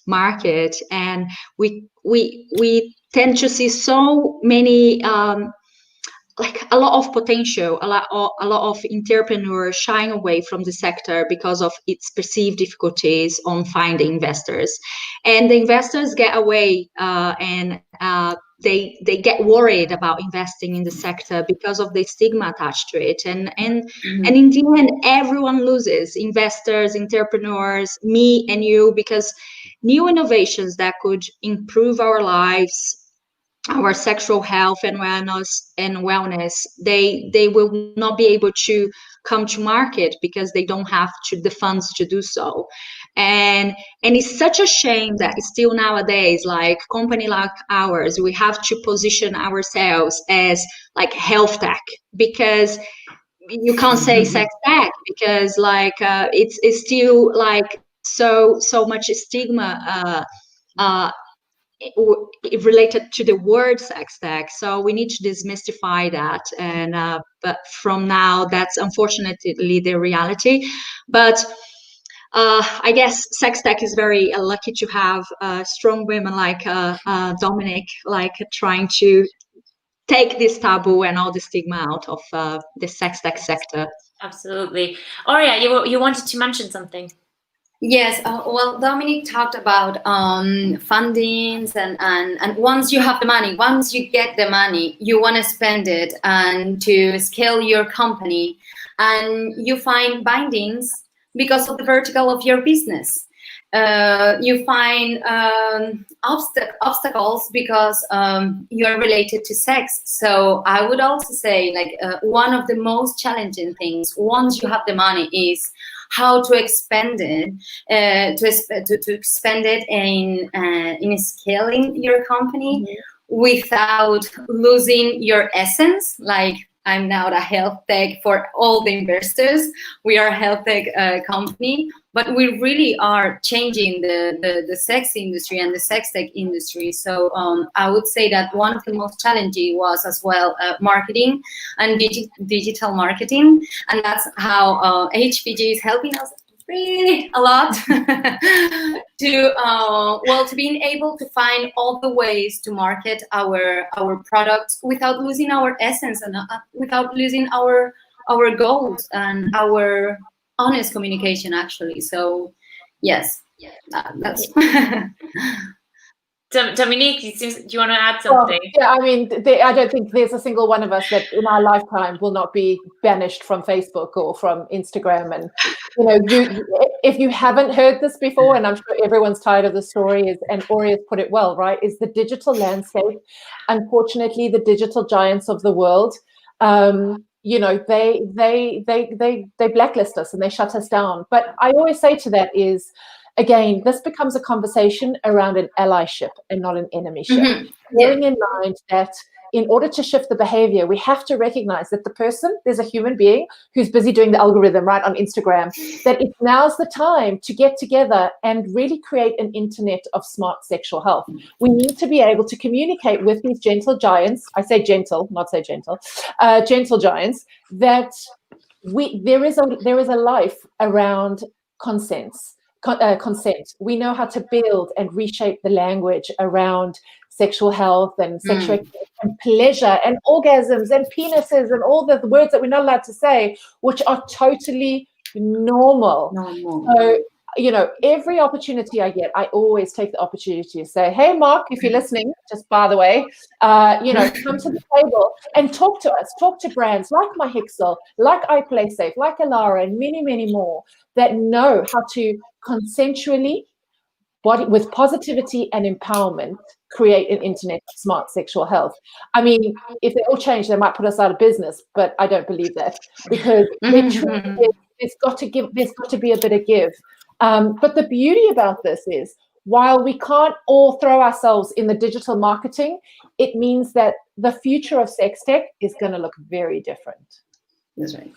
market, and we tend to see so many a lot of potential, a lot of entrepreneurs shying away from the sector because of its perceived difficulties on finding investors, and the investors get away and they get worried about investing in the sector because of the stigma attached to it, and in the end, everyone loses: investors, entrepreneurs, me and you, because new innovations that could improve our lives, our sexual health and wellness, they will not be able to come to market because they don't have the funds to do so. And it's such a shame that still nowadays, like company like ours, we have to position ourselves as like health tech, because you can't say sex tech, because it's still like so much stigma related to the word sex tech. So we need to demystify that. And but from now, that's unfortunately the reality. But I guess sex tech is very lucky to have strong women like Dominic, like trying to take this taboo and all the stigma out of the sex tech sector. Absolutely. Aurea, you wanted to mention something. Yes, well, Dominic talked about fundings and once you have the money, once you get the money, you want to spend it and to scale your company, and you find bindings because of the vertical of your business. You find obstacles because you are related to sex. So I would also say, like, one of the most challenging things once you have the money is how to expand it, to expand it in scaling your company without losing your essence. Like, I'm now a health tech for all the investors. We are a health tech company, but we really are changing the sex industry and the sex tech industry. So I would say that one of the most challenging was as well marketing and digital marketing. And that's how HPG is helping us really a lot to being able to find all the ways to market our products without losing our essence and without losing our goals and our honest communication, actually. So yes, that's Dominique, do you want to add something? Well, yeah, I mean, I don't think there's a single one of us that in our lifetime will not be banished from Facebook or from Instagram. And, you know, if you haven't heard this before, and I'm sure everyone's tired of the story, and Aurea's put it well, right, is the digital landscape. Unfortunately, the digital giants of the world, you know, they blacklist us and they shut us down. But I always say to that is, again, this becomes a conversation around an allyship and not an enemyship. Bearing in mind that in order to shift the behavior, we have to recognize that the person, there's a human being who's busy doing the algorithm, right, on Instagram, that it now's the time to get together and really create an internet of smart sexual health. We need to be able to communicate with these gentle giants. I say gentle, not say gentle, gentle giants, that there is a life around consent. We know how to build and reshape the language around sexual health and sexual and pleasure and orgasms and penises and all the words that we're not allowed to say, which are totally normal. So, you know, every opportunity I get, I always take the opportunity to say, hey, Mark, if you're listening, just by the way, you know, come to the table and talk to us, talk to brands like My Hixel, like iPlaySafe, like Alara, and many, many more that know how to consensually, with positivity and empowerment, create an internet of smart sexual health. I mean, if they all change, they might put us out of business, but I don't believe that, because there's got to be a bit of give. But the beauty about this is, while we can't all throw ourselves in the digital marketing, it means that the future of sex tech is going to look very different. That's right.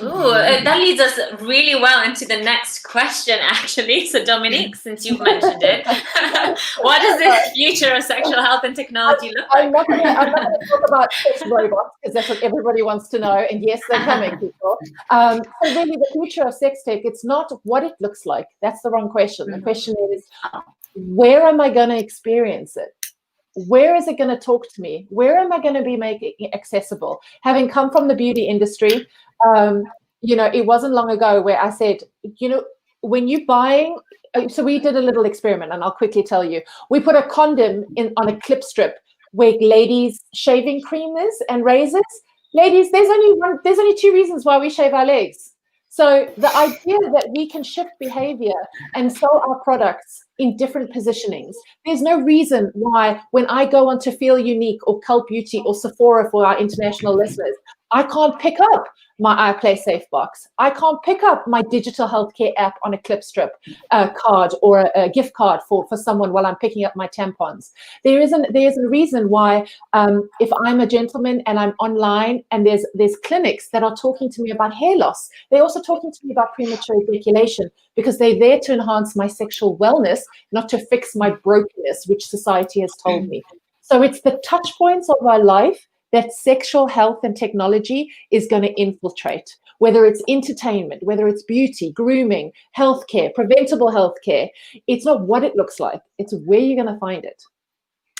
Ooh, that leads us really well into the next question, actually. So, Dominique, since you've mentioned it, what does the future of sexual health and technology look like? I'm not going to talk about sex robots, because that's what everybody wants to know. And yes, they're coming, people. So really, the future of sex tech, it's not what it looks like. That's the wrong question. The question is, where am I going to experience it? Where is it going to talk to me? Where am I going to be making it accessible? Having come from the beauty industry, you know, it wasn't long ago where I said, you know, when you're buying, so we did a little experiment, and I'll quickly tell you. We put a condom on a clip strip where ladies' shaving cream is and razors. Ladies, there's only two reasons why we shave our legs. So the idea that we can shift behavior and sell our products in different positionings, there's no reason why when I go on to Feel Unique or Cult Beauty or Sephora for our international listeners, I can't pick up my iPlaySafe box. I can't pick up my digital healthcare app on a clip strip card or a gift card for someone while I'm picking up my tampons. There is a reason why if I'm a gentleman and I'm online and there's clinics that are talking to me about hair loss, they're also talking to me about premature ejaculation, because they're there to enhance my sexual wellness, not to fix my brokenness, which society has told me. So it's the touch points of our life that sexual health and technology is going to infiltrate, whether it's entertainment, whether it's beauty, grooming, healthcare, preventable healthcare. It's not what it looks like, it's where you're going to find it.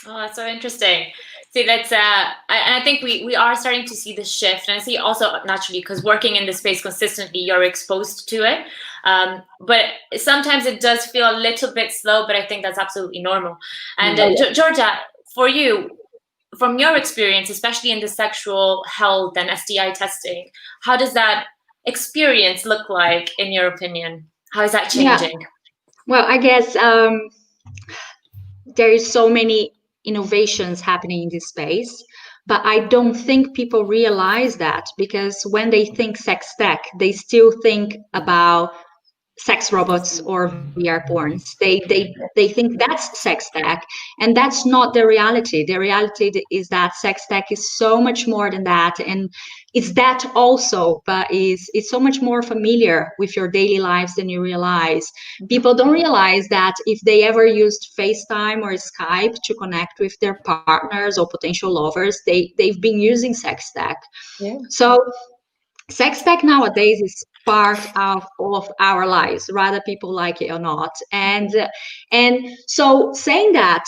Oh, that's so interesting. See, that's and I think we are starting to see this shift, and I see also naturally because working in this space consistently, you're exposed to it. But sometimes it does feel a little bit slow, but I think that's absolutely normal. And Georgia, for you, from your experience, especially in the sexual health and STI testing, how does that experience look like in your opinion? How is that changing? Yeah. Well, I guess there is so many innovations happening in this space, but I don't think people realize that, because when they think sex tech, they still think about sex robots or VR porns. They think that's sex tech, and that's not the reality. The reality is that sex tech is so much more than that, and it's that also, but it's so much more familiar with your daily lives than you realize. People don't realize that if they ever used FaceTime or Skype to connect with their partners or potential lovers, they've been using sex tech. Yeah. So sex tech nowadays is part of our lives, whether people like it or not. And so saying that,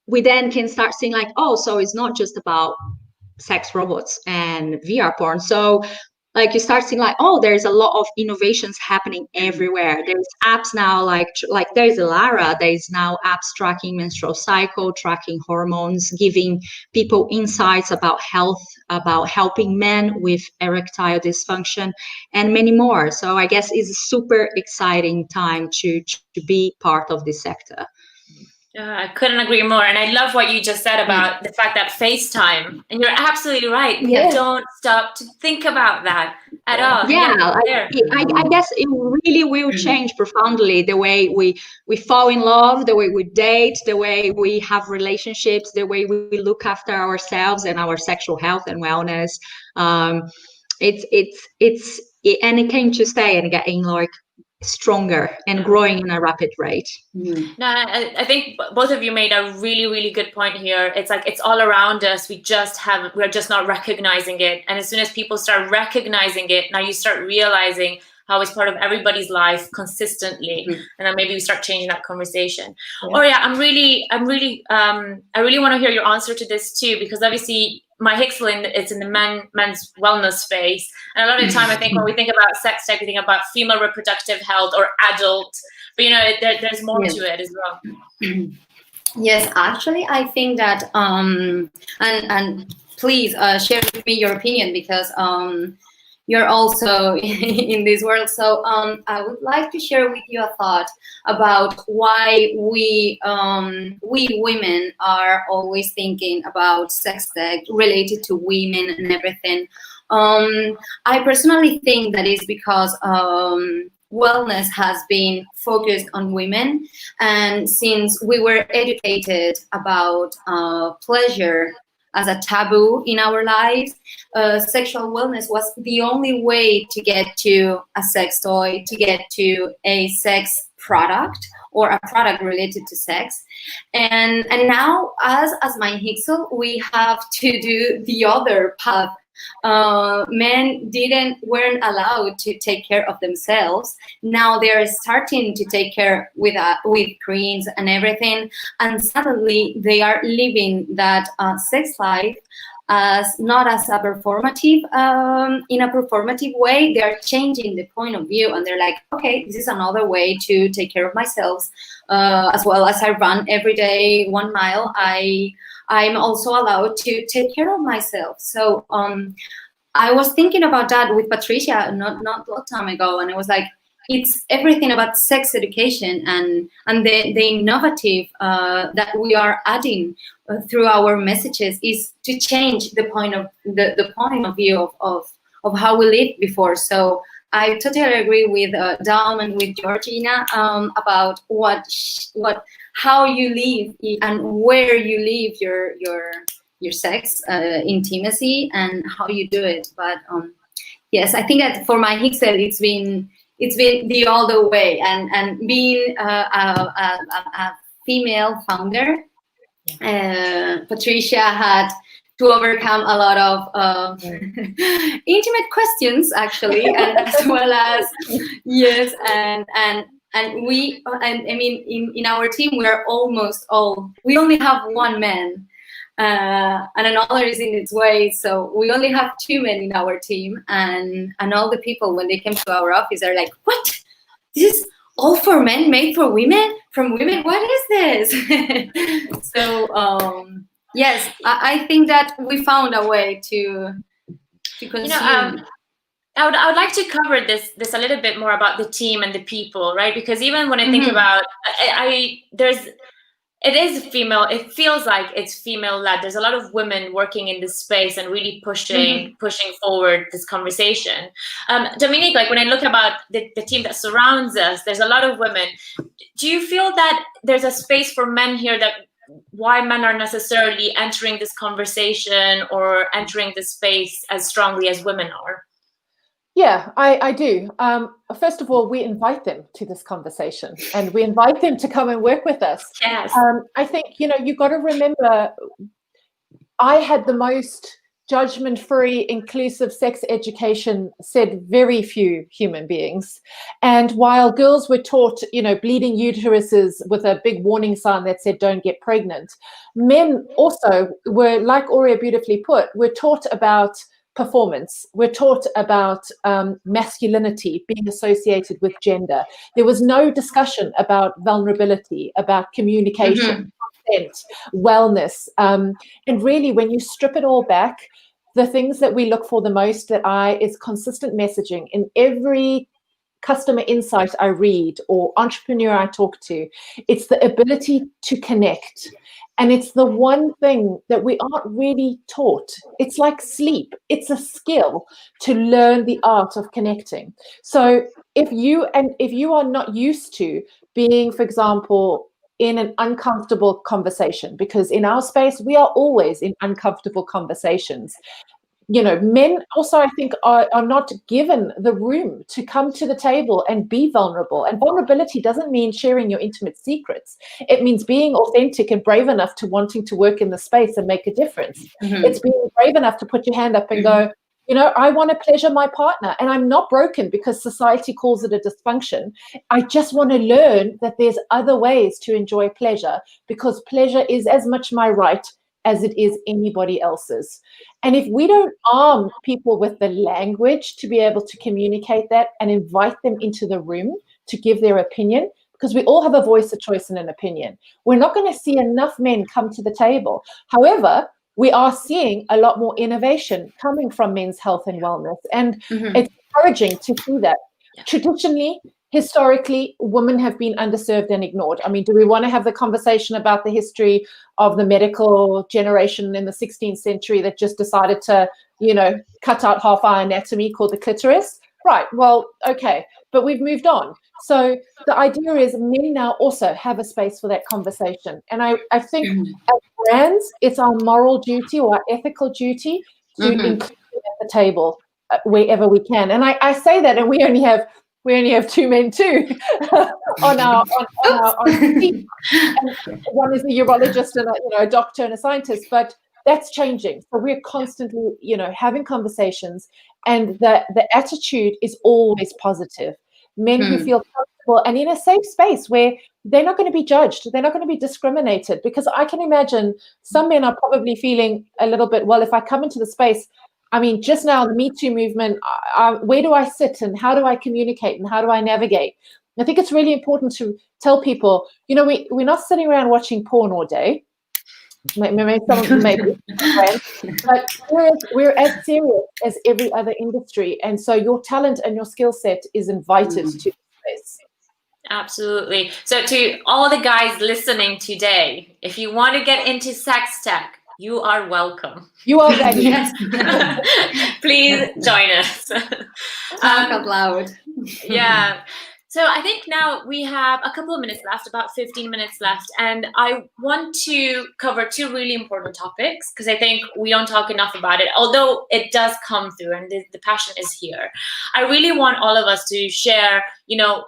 we then can start seeing like, oh, so it's not just about sex robots and VR porn. So like you start seeing like, oh, there's a lot of innovations happening everywhere. There's apps now like there's Lara. There's now apps tracking menstrual cycle, tracking hormones, giving people insights about health, about helping men with erectile dysfunction, and many more. So I guess it's a super exciting time to be part of this sector. I couldn't agree more. And I love what you just said about the fact that FaceTime, and you're absolutely right. We don't stop to think about that at all. Yeah, I guess it really will change profoundly the way we fall in love, the way we date, the way we have relationships, the way we look after ourselves and our sexual health and wellness. And it came to stay and getting like stronger and growing in a rapid rate. No, I think both of you made a really, really good point here. It's like it's all around us. We're just not recognizing it. And as soon as people start recognizing it, now you start realizing how it's part of everybody's life consistently, and then maybe we start changing that conversation. I really want to hear your answer to this too, because obviously my Hixel is in the men's wellness space, and a lot of the time I think when we think about sex tech, we think about female reproductive health or adult, but there's more to it as well. Yes, actually, I think that and please share with me your opinion, because you're also in this world. So I would like to share with you a thought about why we women are always thinking about sex tech related to women and everything. I personally think that is because wellness has been focused on women, and since we were educated about pleasure as a taboo in our lives, sexual wellness was the only way to get to a sex toy, to get to a sex product or a product related to sex. And now, as my Hixel, we have to do the other path. Men weren't allowed to take care of themselves. Now they're starting to take care with creams and everything, and suddenly they are living that sex life not as a performative, in a performative way. They're changing the point of view, and they're like, okay, this is another way to take care of myself, as well as I run every day 1 mile. I'm also allowed to take care of myself. So I was thinking about that with Patricia not a long time ago, and I was like, it's everything about sex education and the innovative that we are adding through our messages is to change the point of view of how we lived before. So I totally agree with Dom and with Georgina about how you live and where you live your sex intimacy and how you do it. But yes, I think that for my Hixel, it's been the other way, and being a female founder, Patricia had to overcome a lot of intimate questions, actually, and as well as yes, and we, and I mean, in our team, we are almost all. We only have one man, and another is in its way. So we only have 2 men in our team, and all the people when they came to our office are like, "What? This is all for men, made for women, from women. What is this?" So. Yes, I think that we found a way to consume. I would like to cover this a little bit more about the team and the people, right? Because even when I think about, it is female. It feels like it's female-led. There's a lot of women working in this space and really pushing forward this conversation. Dominique, like when I look about the team that surrounds us, there's a lot of women. Do you feel that there's a space for men here that why men are necessarily entering this conversation or entering this space as strongly as women are? Yeah, I do. First of all, we invite them to this conversation and we invite them to come and work with us. Yes. I think, you've got to remember, I had the most judgment-free, inclusive sex education, said very few human beings. And while girls were taught, bleeding uteruses with a big warning sign that said, don't get pregnant, men also were, like Aurea beautifully put, were taught about performance. We're taught about masculinity being associated with gender. There was no discussion about vulnerability, about communication, consent, wellness. And really, when you strip it all back, the things that we look for the most is consistent messaging. In every customer insight I read or entrepreneur I talk to, it's the ability to connect. And it's the one thing that we aren't really taught. It's like sleep. It's a skill to learn the art of connecting. So if you are not used to being, for example, in an uncomfortable conversation, because in our space, we are always in uncomfortable conversations. Men also, I think, are not given the room to come to the table and be vulnerable. And vulnerability doesn't mean sharing your intimate secrets. It means being authentic and brave enough to wanting to work in the space and make a difference. It's being brave enough to put your hand up and go, I want to pleasure my partner, and I'm not broken because society calls it a dysfunction. I just want to learn that there's other ways to enjoy pleasure, because pleasure is as much my right as it is anybody else's. And if we don't arm people with the language to be able to communicate that and invite them into the room to give their opinion, because we all have a voice, a choice, and an opinion, we're not going to see enough men come to the table. However, we are seeing a lot more innovation coming from men's health and wellness. And it's encouraging to see that. Traditionally, historically, women have been underserved and ignored. I mean, do we want to have the conversation about the history of the medical generation in the 16th century that just decided to, cut out half our anatomy called the clitoris? Right, well, okay, but we've moved on. So the idea is men now also have a space for that conversation. And I think as brands, it's our moral duty or our ethical duty to include them at the table wherever we can. And I say that, and we only have 2 men too on our team. And one is a urologist and a doctor and a scientist, but that's changing. So we're constantly, having conversations, and the attitude is always positive. Men who feel comfortable and in a safe space where they're not going to be judged, they're not going to be discriminated, because I can imagine some men are probably feeling a little bit, well, if I come into the space, I mean, just now, the Me Too movement, where do I sit and how do I communicate and how do I navigate? I think it's really important to tell people, we're not sitting around watching porn all day. Maybe some of them may be friends, but we're as serious as every other industry. And so your talent and your skill set is invited to the space. Absolutely. So to all the guys listening today, if you want to get into sex tech, you are welcome. You are ready. Yes. Please join us. Talk out loud. Yeah. So I think now we have a couple of minutes left, about 15 minutes left, and I want to cover two really important topics because I think we don't talk enough about it, although it does come through and the passion is here. I really want all of us to share,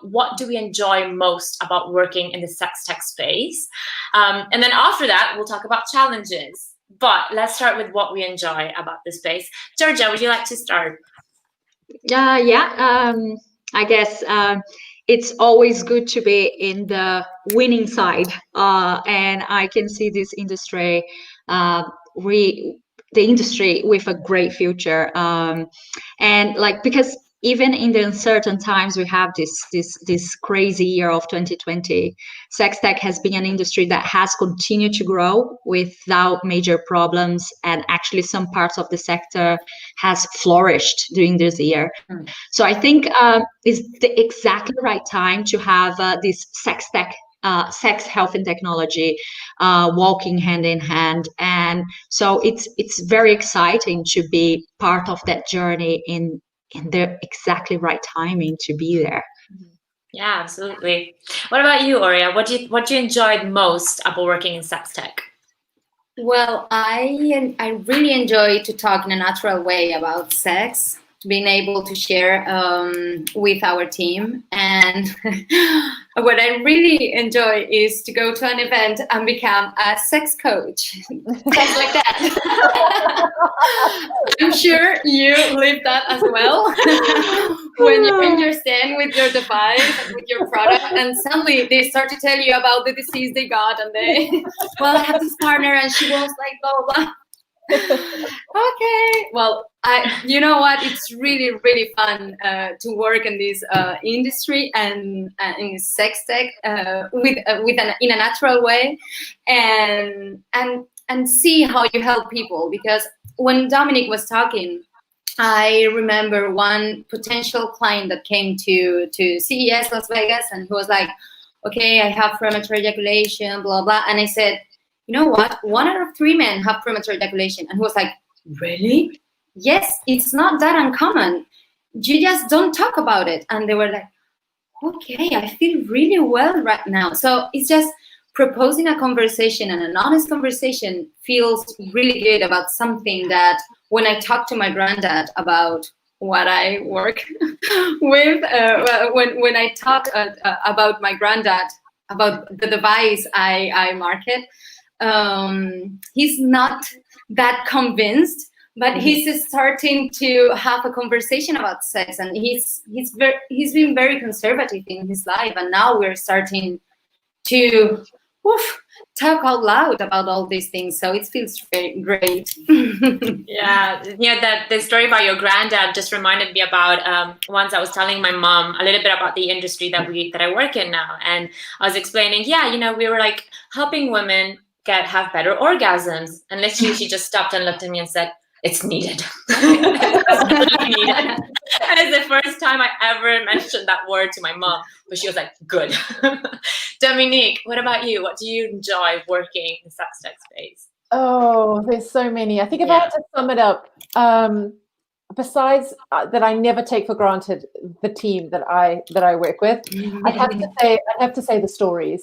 what do we enjoy most about working in the sex tech space? And then after that, we'll talk about challenges. But let's start with what we enjoy about the space. Georgia, would you like to start? I guess it's always good to be in the winning side, and I can see this industry, the industry with a great future, and because even in the uncertain times we have this crazy year of 2020, sex tech has been an industry that has continued to grow without major problems, and actually some parts of the sector has flourished during this year. So I think it's the exactly right time to have this sex tech, sex, health, and technology walking hand in hand, and so it's very exciting to be part of that journey in the exactly right timing to be there. Yeah, absolutely. What about you, Aurea? What do you enjoyed most about working in sex tech? Well, I really enjoy to talk in a natural way about sex, being able to share with our team. And what I really enjoy is to go to an event and become a sex coach. Stuff like that. I'm sure you live that as well. When you're in your stand with your device, with your product, and suddenly they start to tell you about the disease they got, and well, I have this partner and she was like, blah, blah. Okay, well, you know what? It's really, really fun to work in this industry and in sex tech in a natural way, and see how you help people. Because when Dominic was talking, I remember one potential client that came to CES Las Vegas, and he was like, "Okay, I have premature ejaculation, blah blah," and I said, "You know what? 1 out of 3 men have premature ejaculation." And he was like, "Really?" "Yes, it's not that uncommon. You just don't talk about it." And they were like, "Okay, I feel really well right now." So it's just proposing a conversation, and an honest conversation feels really good about something that when I talk to my granddad about what I work with, when I talk about my granddad, about the device I market, he's not that convinced, but he's starting to have a conversation about sex, and he's been very conservative in his life, and now we're starting to talk out loud about all these things. So it feels very great. Yeah, that the story about your granddad just reminded me about once I was telling my mom a little bit about the industry that I work in now, and I was explaining, we were like helping women have better orgasms, and literally she just stopped and looked at me and said, "It's needed." It's absolutely needed. And it's the first time I ever mentioned that word to my mom, but she was like, "Good." Dominique, what about you? What do you enjoy working in the sex tech space? Oh, there's so many. I think if I had to sum it up, besides that I never take for granted the team that I work with, I'd have to say the stories.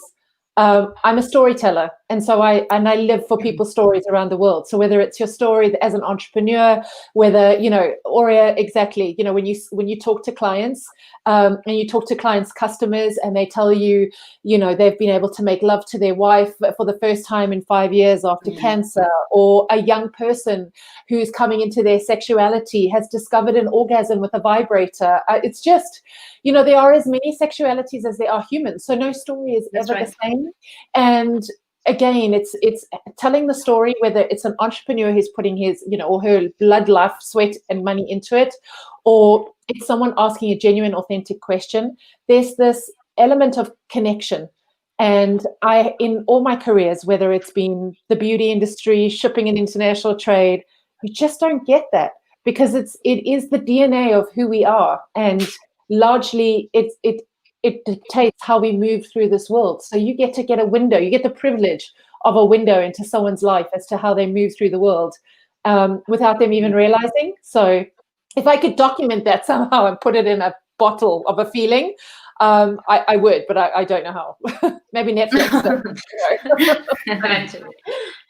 I'm a storyteller, and so I live for people's stories around the world. So whether it's your story as an entrepreneur, whether Aurea, exactly, when you talk to clients, and you talk to clients' customers, and they tell you, they've been able to make love to their wife for the first time in 5 years after cancer, or a young person who's coming into their sexuality has discovered an orgasm with a vibrator. It's just, there are as many sexualities as there are humans, so no story is ever the same. And again, it's telling the story, whether it's an entrepreneur who's putting his, or her blood, life, sweat, and money into it, or it's someone asking a genuine, authentic question. There's this element of connection. And in all my careers, whether it's been the beauty industry, shipping and international trade, we just don't get that, because it is the DNA of who we are. And largely it it dictates how we move through this world. So you get a window, you get the privilege of a window into someone's life as to how they move through the world without them even realizing. So if I could document that somehow and put it in a bottle of a feeling, I would, but I don't know how. Maybe Netflix.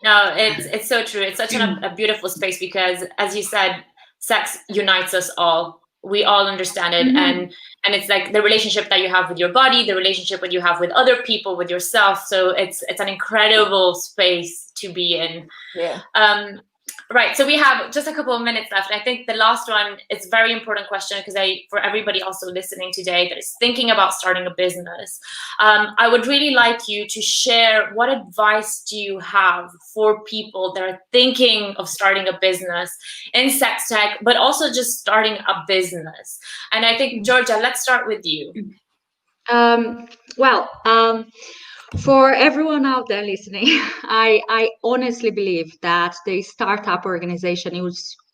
No, it's so true. It's such a beautiful space because, as you said, sex unites us all. We all understand it, and it's like the relationship that you have with your body, the relationship that you have with other people, with yourself. So it's an incredible space to be in. Yeah. Right. So we have just a couple of minutes left. I think the last one is a very important question because for everybody also listening today that is thinking about starting a business, I would really like you to share what advice do you have for people that are thinking of starting a business in sex tech, but also just starting a business. And I think, Georgia, let's start with you. For everyone out there listening, I honestly believe that the startup organization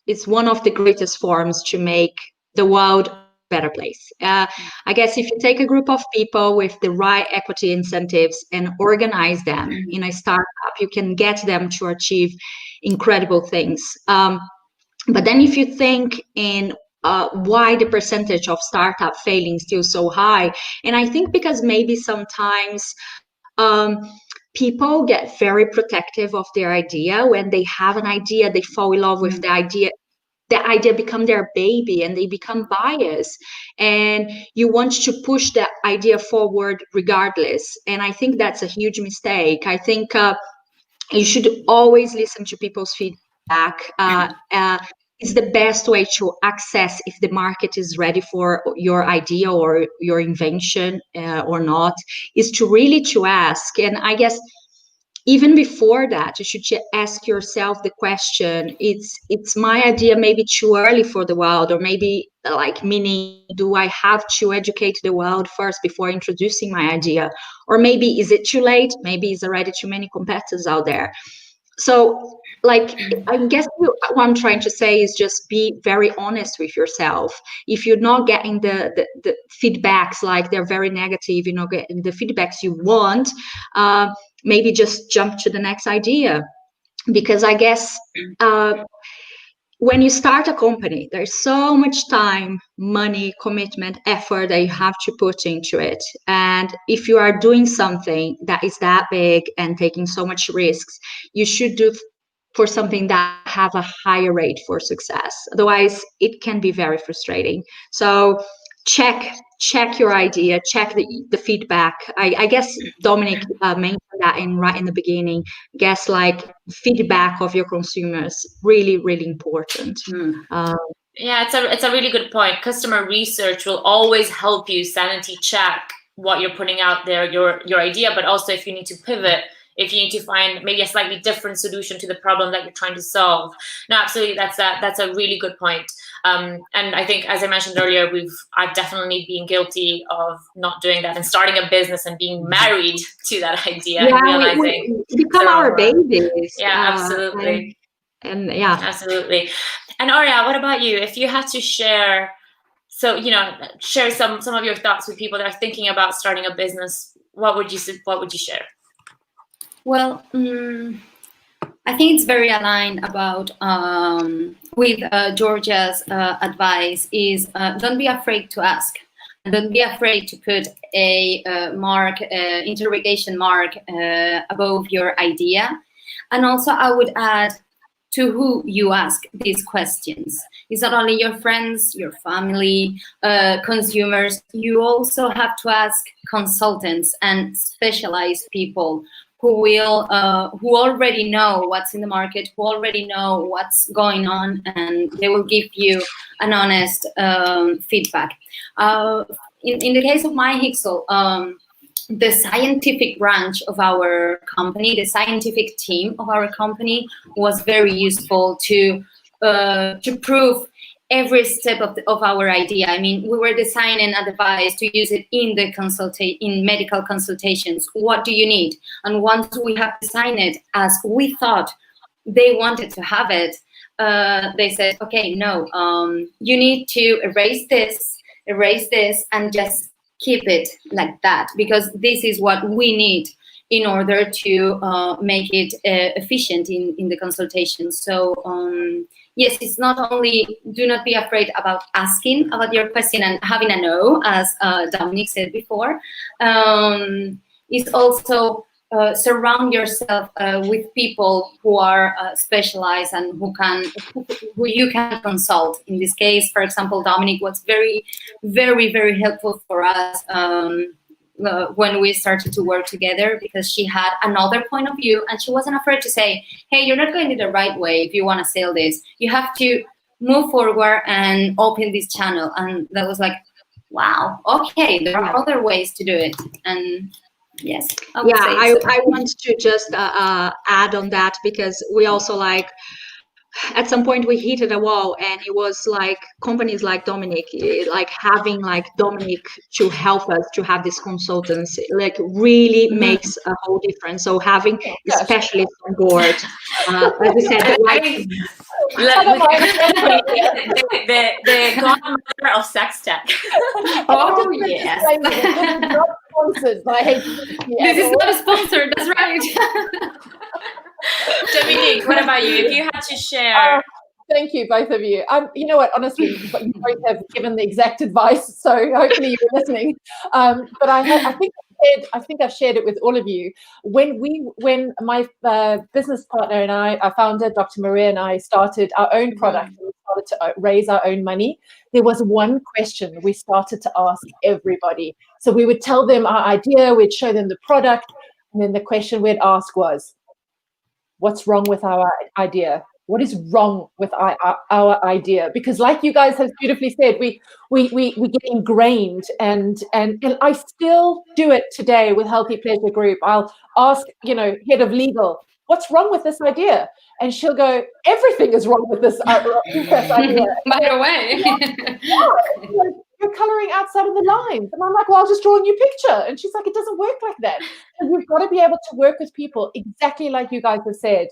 is one of the greatest forms to make the world a better place. I guess if you take a group of people with the right equity incentives and organize them in a startup, you can get them to achieve incredible things. But then if you think in why the percentage of startup failing is still so high, and I think because maybe sometimes people get very protective of their idea. When they have an idea, they fall in love with the idea become their baby and they become biased, and you want to push that idea forward regardless. And I think that's a huge mistake. I think you should always listen to people's feedback. It's the best way to access if the market is ready for your idea or your invention or not, is to really to ask. And I guess even before that, you should ask yourself the question, it's my idea maybe too early for the world, or maybe like meaning, do I have to educate the world first before introducing my idea? Or maybe is it too late? Maybe it's already too many competitors out there. So like, I guess what I'm trying to say is just be very honest with yourself. If you're not getting the feedbacks, like they're very negative, you're not getting the feedbacks you want, maybe just jump to the next idea. Because I guess when you start a company, there's so much time, money, commitment, effort that you have to put into it. And if you are doing something that is that big and taking so much risks, you should do for something that have a higher rate for success. Otherwise, it can be very frustrating. So check your idea, check the feedback. I guess Dominic mentioned that right in the beginning. Guess like feedback of your consumers, really, really important. Yeah, it's a really good point. Customer research will always help you sanity check what you're putting out there, your idea, but also if you need to pivot, if you need to find maybe a slightly different solution to the problem that you're trying to solve. No, absolutely, that's a really good point. And I think, as I mentioned earlier, I've definitely been guilty of not doing that and starting a business and being married to that idea and realizing we become our babies. Yeah, absolutely. And yeah, absolutely. And Arya, what about you? If you had to share, share some of your thoughts with people that are thinking about starting a business, what would you share? Well, I think it's very aligned about with Georgia's advice is don't be afraid to ask. Don't be afraid to put a interrogation mark above your idea. And also I would add to who you ask these questions. It's not only your friends, your family, consumers. You also have to ask consultants and specialized people who already know what's in the market, who already know what's going on, and they will give you an honest feedback. In the case of MyHixel, the scientific branch of our company, the scientific team of our company was very useful to prove every step of our idea. I mean, we were designing a device to use it in medical consultations. What do you need? And once we have designed it as we thought they wanted to have it, they said, okay, no, you need to erase this, and just keep it like that, because this is what we need in order to make it efficient in the consultation. So yes, it's not only, do not be afraid about asking about your question and having a no, as Dominic said before. It's also surround yourself with people who are specialized and who you can consult. In this case, for example, Dominic was very, very, very helpful for us when we started to work together, because she had another point of view and she wasn't afraid to say, hey, you're not going the right way if you want to sell this. You have to move forward and open this channel. And that was like, wow, okay, there are other ways to do it. And yes, I want to just add on that, because we also like, at some point we hit a wall, and it was like companies like Dominic, like having like Dominic to help us to have this consultancy, like really makes a whole difference. So having specialists on board, as you said, the godmother of SexTech. Oh yes. Not sponsored by This is not a sponsor. That's right. Dominique, what about you? If you had to share. Thank you, both of you. You know what? Honestly, you both have given the exact advice, so hopefully you're listening. But I think I've shared it with all of you. When my business partner and our founder, Dr. Maria, and I started our own product, and we started to raise our own money, there was one question we started to ask everybody. So we would tell them our idea, we'd show them the product, and then the question we'd ask was, what's wrong with our idea? What is wrong with our idea? Because like you guys have beautifully said, we get ingrained, and I still do it today with Healthy Pleasure Group. I'll ask, head of legal, what's wrong with this idea? And she'll go, everything is wrong with this idea. By the way. You're coloring outside of the lines. And I'm like, well, I'll just draw a new picture. And she's like, it doesn't work like that. And you've got to be able to work with people exactly like you guys have said.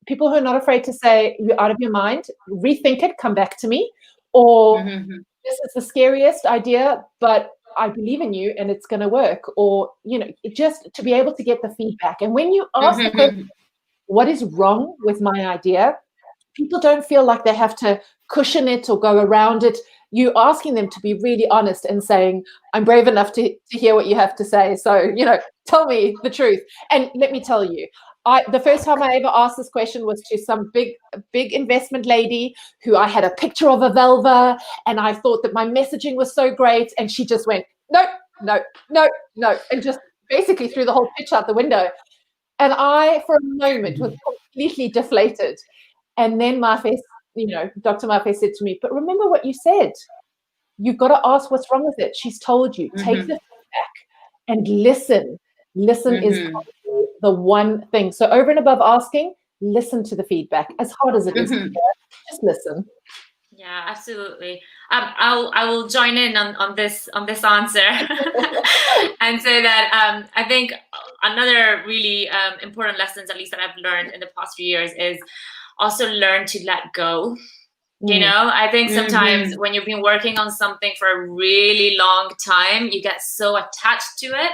People who are not afraid to say, you're out of your mind, rethink it, come back to me. Or this is the scariest idea, but I believe in you and it's going to work. Or, just to be able to get the feedback. And when you ask the question, what is wrong with my idea? People don't feel like they have to cushion it or go around it. You're asking them to be really honest and saying, I'm brave enough to hear what you have to say. So, tell me the truth. And let me tell you, the first time I ever asked this question was to some big investment lady who I had a picture of a vulva, and I thought that my messaging was so great. And she just went, no, and just basically threw the whole pitch out the window. And I, for a moment, was completely deflated. And then Dr. Mafe said to me, but remember what you said. You've got to ask what's wrong with it. She's told you, take the feedback and listen. Listen is probably the one thing. So over and above asking, listen to the feedback. As hard as it is, just listen. Yeah, absolutely. I will join in on this answer and say that I think another really important lessons, at least that I've learned in the past few years, is also learn to let go. I think sometimes when you've been working on something for a really long time, you get so attached to it.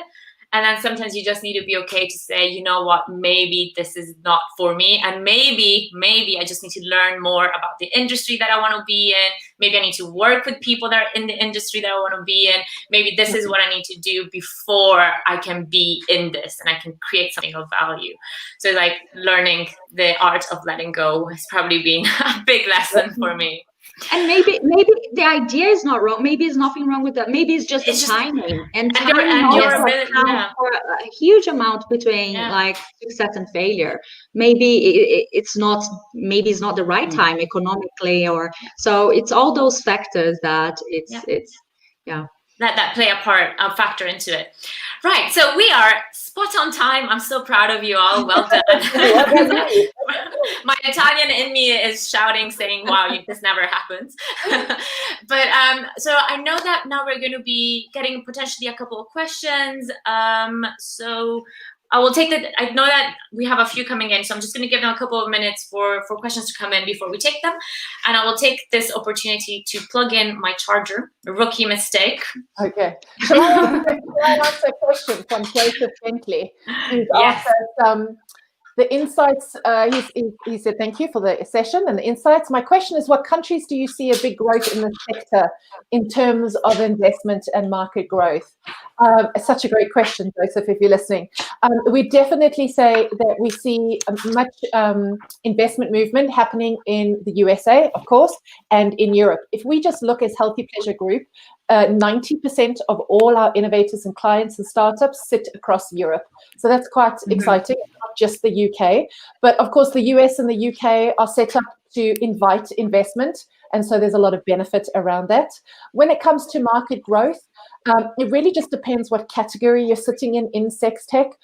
And then sometimes you just need to be okay to say, you know what, maybe this is not for me. And maybe I just need to learn more about the industry that I want to be in. Maybe I need to work with people that are in the industry that I want to be in. Maybe this is what I need to do before I can be in this and I can create something of value. So like learning the art of letting go has probably been a big lesson for me. And maybe the idea is not wrong. Maybe there's nothing wrong with that. Maybe it's just the timing. And timing your ability, for a huge amount between like success and failure. Maybe it's not the right time economically, or so it's all those factors that that play a factor into it. Right. So we are spot on time. I'm so proud of you all. Well done. My Italian in me is shouting, saying, wow, this never happens. But so I know that now we're going to be getting potentially a couple of questions. So I will take that. I know that we have a few coming in, so I'm just going to give them a couple of minutes for questions to come in before we take them. And I will take this opportunity to plug in my charger. A rookie mistake. Okay. Shall I answer a question from Joseph Bentley, who's Yes. asked us, the insights, he said, thank you for the session and the insights. My question is, what countries do you see a big growth in the sector in terms of investment and market growth? Such a great question, Joseph, if you're listening. We definitely say that we see much investment movement happening in the USA, of course, and in Europe. If we just look as Healthy Pleasure Group, 90% of all our innovators and clients and startups sit across Europe. So that's quite exciting, not just the UK. But of course, the US and the UK are set up to invite investment. And so there's a lot of benefit around that. When it comes to market growth, it really just depends what category you're sitting in sex tech.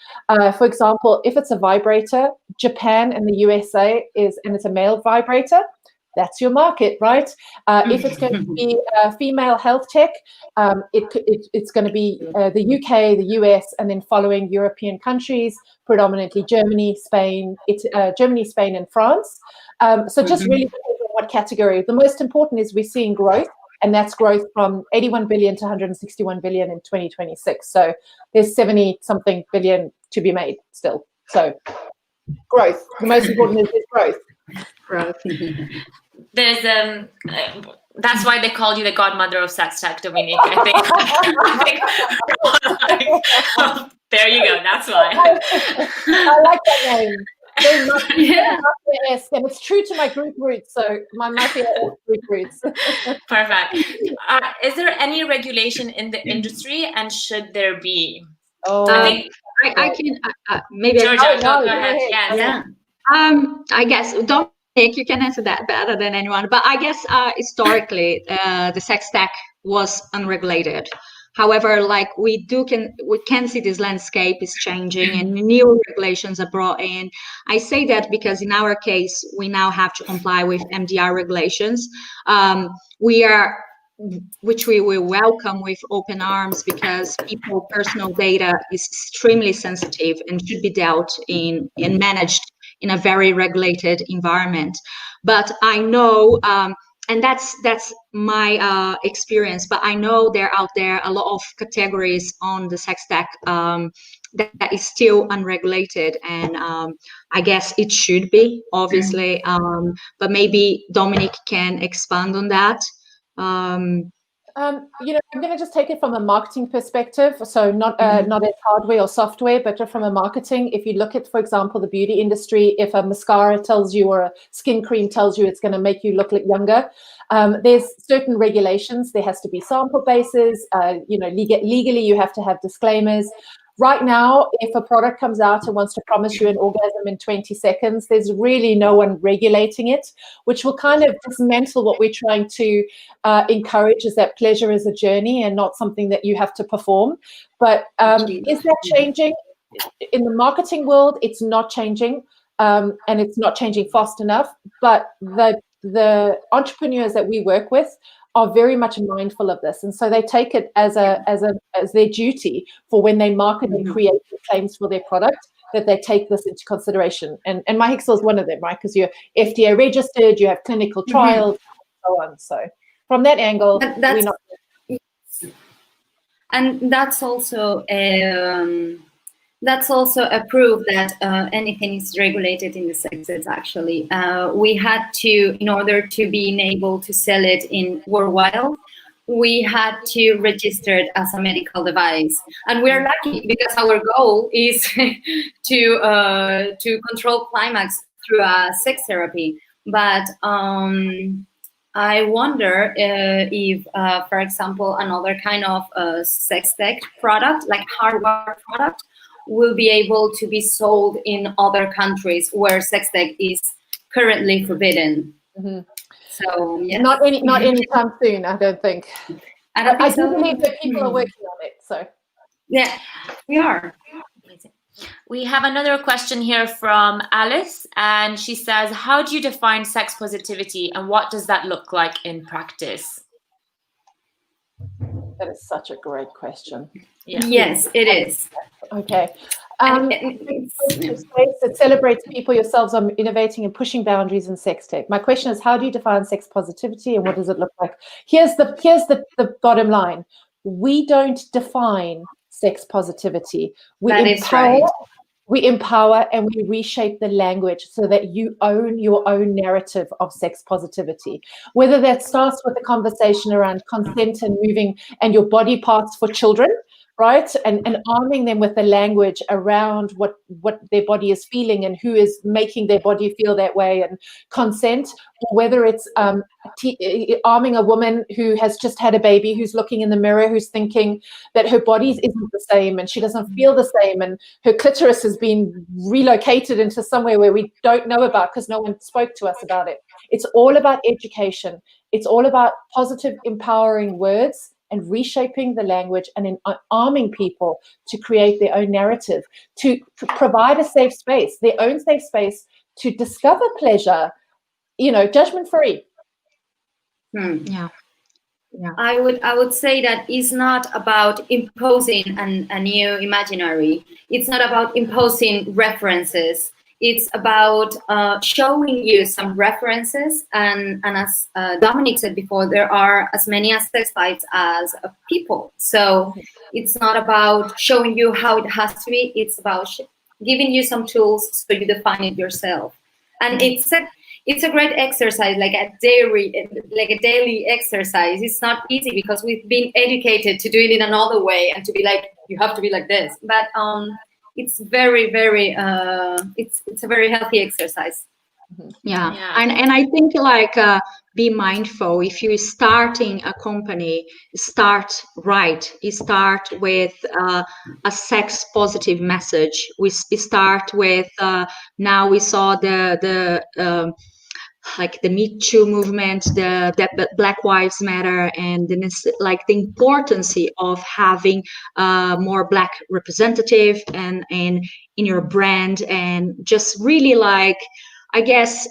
For example, if it's a vibrator, Japan and the USA and it's a male vibrator, that's your market, right? If it's going to be female health tech, it's going to be the UK, the US, and then following European countries, predominantly Germany, Spain, and France. So just really depends on what category. The most important is we're seeing growth, and that's growth from 81 billion to 161 billion in 2026. So there's 70-something billion to be made still. So growth. The most important is growth. Growth. There's that's why they called you the godmother of sex tech, Dominique. I think there you go. That's why. I like that name. Yes, and it's true to my group roots. So my mafia group roots. Perfect. Is there any regulation in the industry, and should there be? Oh, I can maybe. Georgia, go no, ahead. yes. Yeah. I guess Dominic, you can answer that better than anyone. But I guess historically, the sex tech was unregulated. However, like we can see this landscape is changing and new regulations are brought in. I say that because in our case, we now have to comply with MDR regulations. Which we will welcome with open arms, because people's personal data is extremely sensitive and should be dealt in and managed in a very regulated environment. But I know, and that's my experience, but I know there are out there a lot of categories on the sex tech that is still unregulated, and I guess it should be, obviously, but maybe Dominic can expand on that. I'm going to just take it from a marketing perspective. So not as hardware or software, but from a marketing. If you look at, for example, the beauty industry, if a mascara tells you or a skin cream tells you it's going to make you look younger, there's certain regulations. There has to be sample bases. Legally, you have to have disclaimers. Right now, if a product comes out and wants to promise you an orgasm in 20 seconds, there's really no one regulating it, which will kind of dismantle what we're trying to encourage, is that pleasure is a journey and not something that you have to perform. But is that changing? In the marketing world, it's not changing, and it's not changing fast enough. But the entrepreneurs that we work with are very much mindful of this, and so they take it as their duty for when they market and create claims for their product, that they take this into consideration. And MyHexel is one of them, right? Because you're FDA registered, you have clinical trials, and so on. So from that angle, and that's also a proof that anything is regulated in the sexes. Actually, we had to, in order to be able to sell it in worldwide, we had to register it as a medical device, and we are lucky because our goal is to control climax through sex therapy. But I wonder if, for example, another kind of sex tech product, like hardware product, will be able to be sold in other countries where sex tech is currently forbidden. So yes. Not anytime soon, I don't think. I do believe that people are working on it. So yeah, we are. We have another question here from Alice, and she says, how do you define sex positivity, and what does that look like in practice? That is such a great question. Yeah. Yes, it is. Okay. It celebrates people, yourselves, on innovating and pushing boundaries in sex tech. My question is, how do you define sex positivity, and what does it look like? Here's the bottom line. We don't define sex positivity. We empower and we reshape the language so that you own your own narrative of sex positivity. Whether that starts with a conversation around consent and moving and your body parts for children, right? And arming them with the language around what their body is feeling and who is making their body feel that way, and consent, or whether it's arming a woman who has just had a baby, who's looking in the mirror, who's thinking that her body isn't the same and she doesn't feel the same, and her clitoris has been relocated into somewhere where we don't know about because no one spoke to us about it. It's all about education. It's all about positive, empowering words and reshaping the language and arming people to create their own narrative, to provide a safe space, their own safe space to discover pleasure, judgment-free. Yeah. I would say that it's not about imposing a new imaginary. It's not about imposing references. It's about showing you some references, and as Dominic said before, there are as many sex sites as people. So it's not about showing you how it has to be. It's about giving you some tools so you define it yourself. And it's a great exercise, like a daily exercise. It's not easy because we've been educated to do it in another way and to be like, you have to be like this. But it's very, very, it's a very healthy exercise. Yeah. And I think be mindful. If you're starting a company, start right. You start with a sex positive message. We start with, now we saw the Me Too movement, the Black Lives Matter, and the importance of having more Black representative and in your brand, and just really I guess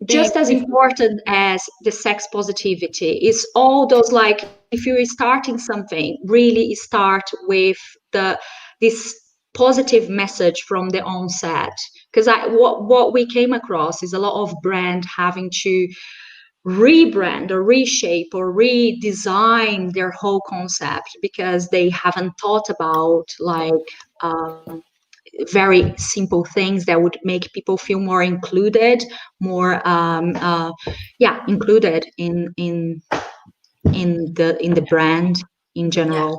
just as important as the sex positivity is all those, if you're starting something, really start with this positive message from the onset. Because what we came across is a lot of brand having to rebrand or reshape or redesign their whole concept because they haven't thought about very simple things that would make people feel more included, more included in the brand in general. Yeah.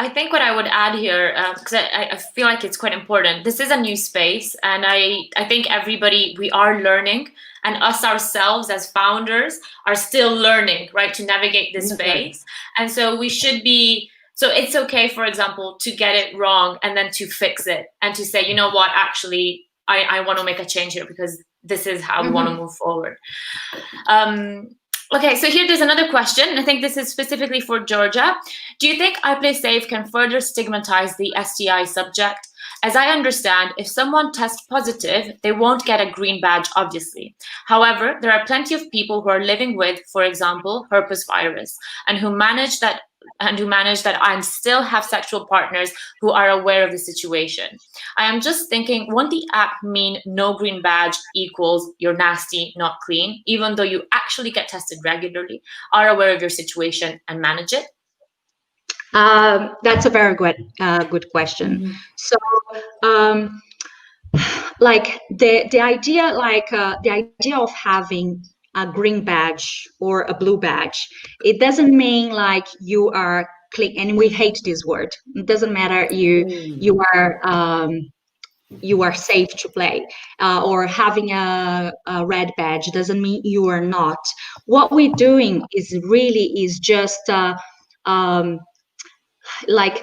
I think what I would add here, because I feel like it's quite important. This is a new space, and I think everybody, we are learning, and us ourselves as founders are still learning, right, to navigate this space. And so we should be. So it's okay, for example, to get it wrong and then to fix it and to say, you know what, actually, I want to make a change here because this is how we want to move forward. Okay, so there's another question. I think this is specifically for Georgia. Do you think iPlaySafe can further stigmatize the STI subject? As I understand, if someone tests positive, they won't get a green badge, obviously. However, there are plenty of people who are living with, for example, herpes virus, and who manage that and still have sexual partners who are aware of the situation. I am just thinking, won't the app mean no green badge equals you're nasty, not clean, even though you actually get tested regularly, are aware of your situation and manage it? That's a very good question. So, the idea of having a green badge or a blue badge, it doesn't mean you are clean. And we hate this word. It doesn't matter you are safe to play, or having a red badge doesn't mean you are not. What we're doing is just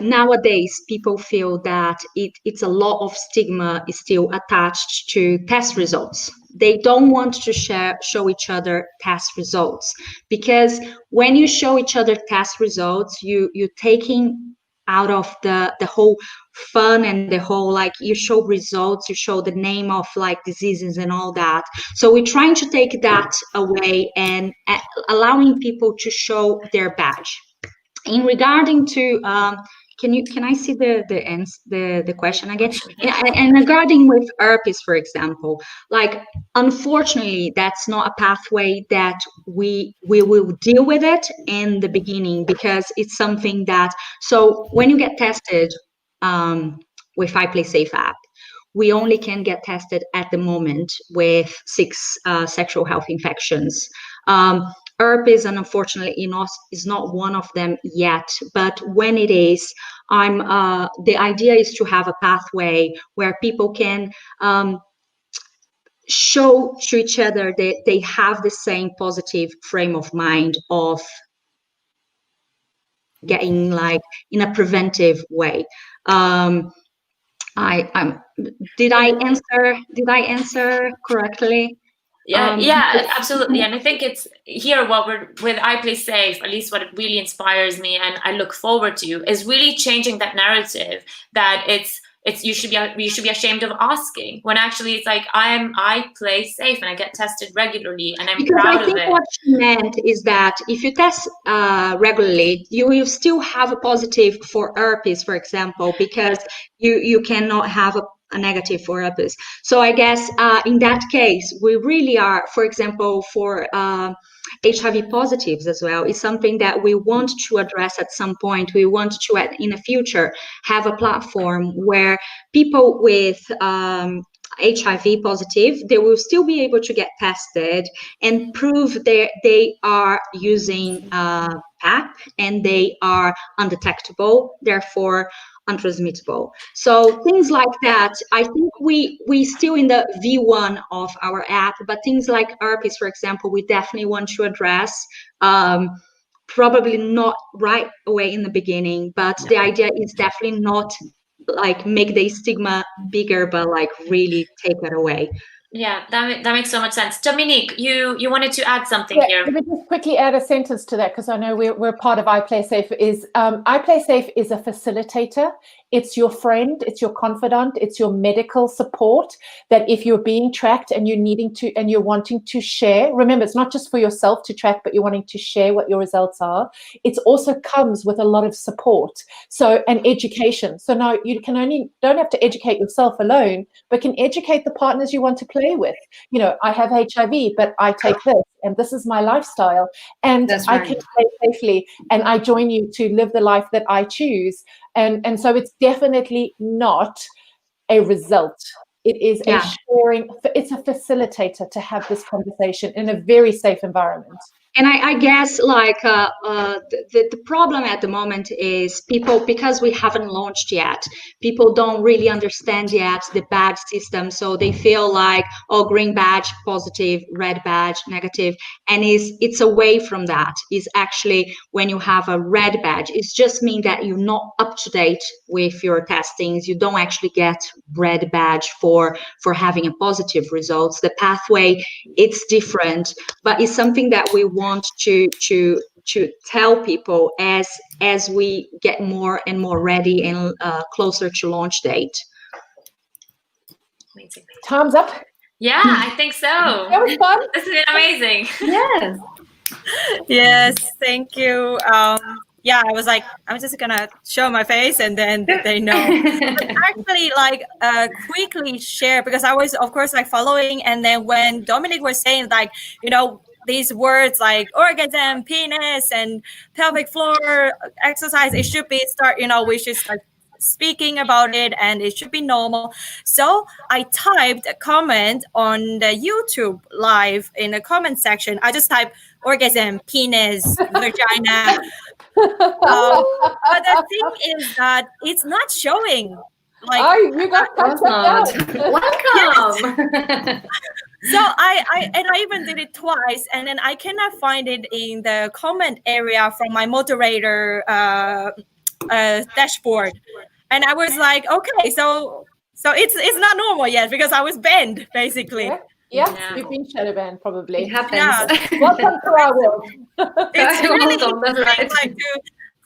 nowadays people feel that it's a lot of stigma is still attached to test results. They don't want to show each other test results, because when you show each other test results, you're taking out of the whole fun and the whole you show results, you show the name of diseases and all that. So we're trying to take that away and allowing people to show their badge. In regarding to can I see the question again? And regarding with herpes, for example, like unfortunately, that's not a pathway that we will deal with it in the beginning, because it's something that, so when you get tested with iPlaySafe app, we only can get tested at the moment with 6 sexual health infections. Herpes, unfortunately, is not one of them yet. But when it is, the idea is to have a pathway where people can show to each other that they have the same positive frame of mind of getting like in a preventive way. Did I answer correctly? Yeah, absolutely. And I think it's here what we're with iPlaySafe, at least what it really inspires me and I look forward to is really changing that narrative that it's you should be ashamed of asking, when actually it's like I play safe and I get tested regularly and I'm proud of it. I think what she meant is that if you test regularly, you will still have a positive for herpes, for example, because you cannot have a negative for herpes. So I guess in that case, we really are, for example, for HIV positives as well, is something that we want to address at some point. We want to, in the future, have a platform where people with HIV positive, they will still be able to get tested and prove they are using PAP and they are undetectable, therefore untransmittable. So things like that, I think we still in the V1 of our app, but things like herpes, for example, we definitely want to address. Probably not right away in the beginning, but the idea is definitely not like make the stigma bigger, but like really take it away. Yeah, that makes so much sense. Dominique, you wanted to add something here. Let me just quickly add a sentence to that, because I know we're part of iPlaySafe. iPlaySafe is a facilitator. It's your friend, it's your confidant, it's your medical support, that if you're being tracked and you're wanting to share, remember, it's not just for yourself to track, but you're wanting to share what your results are. It also comes with a lot of support, and education. So now you don't have to educate yourself alone, but can educate the partners you want to play with. You know, I have HIV, but I take this, and this is my lifestyle, and I can play safely, and I join you to live the life that I choose. And so it's definitely not a result. It is a sharing. It's a facilitator to have this conversation in a very safe environment. And I guess like the problem at the moment is people, because we haven't launched yet, people don't really understand yet the badge system. So they feel like, oh, green badge, positive, red badge, negative. And it's away from that. Is actually when you have a red badge, it's just mean that you're not up to date with your testings. You don't actually get red badge for having a positive results. The pathway, it's different, but it's something that we want to tell people as we get more and more ready and closer to launch date. Amazing. Time's up. Yeah, I think so. That was fun. This has been amazing. Yes. Yes, thank you. Yeah, I was like, I'm just gonna show my face and then they know. But actually, like, quickly share, because I was, of course, like following, and then when Dominic was saying, like, you know, these words like orgasm, penis, and pelvic floor exercise, it should be we should start speaking about it, and it should be normal. So I typed a comment on the YouTube live in the comment section. I just typed orgasm, penis, vagina. But the thing is that it's not showing. Like, you got welcome. So I even did it twice, and then I cannot find it in the comment area from my moderator dashboard. And I was like, okay, so it's not normal yet, because I was banned basically. Yeah. You've been shadow banned probably. It happens. Yeah. Welcome to our world. It's really right. like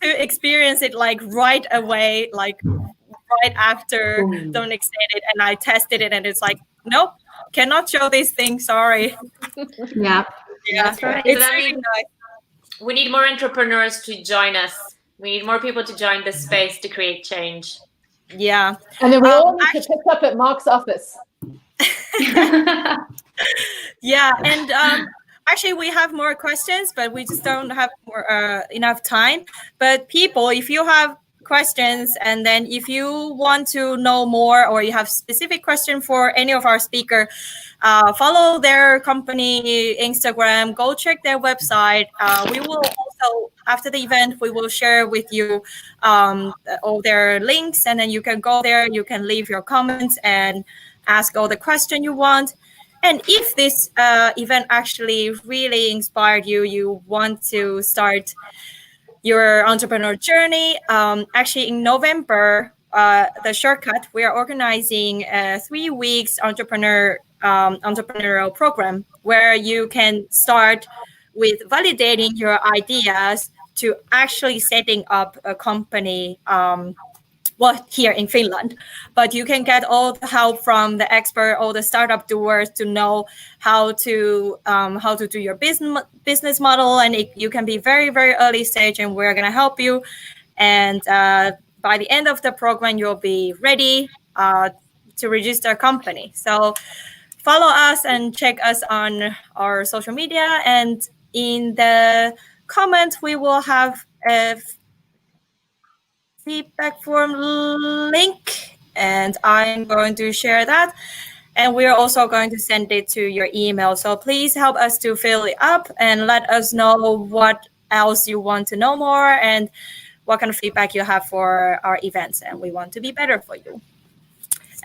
to experience it like right away, like right after Dominic said it, and I tested it, and it's like, nope, cannot show these things. Sorry. Yeah. Yeah, that's right. It's So that really means nice. we need more entrepreneurs to join us We need more people to join this space to create change. Yeah. And then we all need to pick up at Mark's office. Yeah, and actually we have more questions, but we just don't have enough time. But people, if you have questions, and then if you want to know more, or you have specific question for any of our speaker, follow their company Instagram, go check their website. We will also, after the event, we will share with you all their links, and then you can go there, you can leave your comments and ask all the question you want. And if this event actually really inspired you, you want to start your entrepreneur journey, actually in November, the Shortcut, we are organizing a 3 weeks entrepreneurial program where you can start with validating your ideas to actually setting up a company, here in Finland. But you can get all the help from the expert, all the startup doers, to know how to do your business model, and you can be very, very early stage, and we're going to help you. And by the end of the program, you'll be ready to register a company. So follow us and check us on our social media, and in the comments we will have a feedback form link, and I'm going to share that, and we're also going to send it to your email. So please help us to fill it up and let us know what else you want to know more and what kind of feedback you have for our events, and we want to be better for you.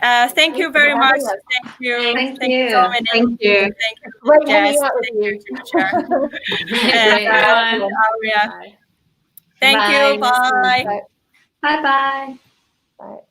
Thank you very much. Thank you. Thank you. Dominic. Thank you. Thank you. Great Jess. hanging out with Thank you. And Aria. Thank you. Bye. Bye-bye. Bye.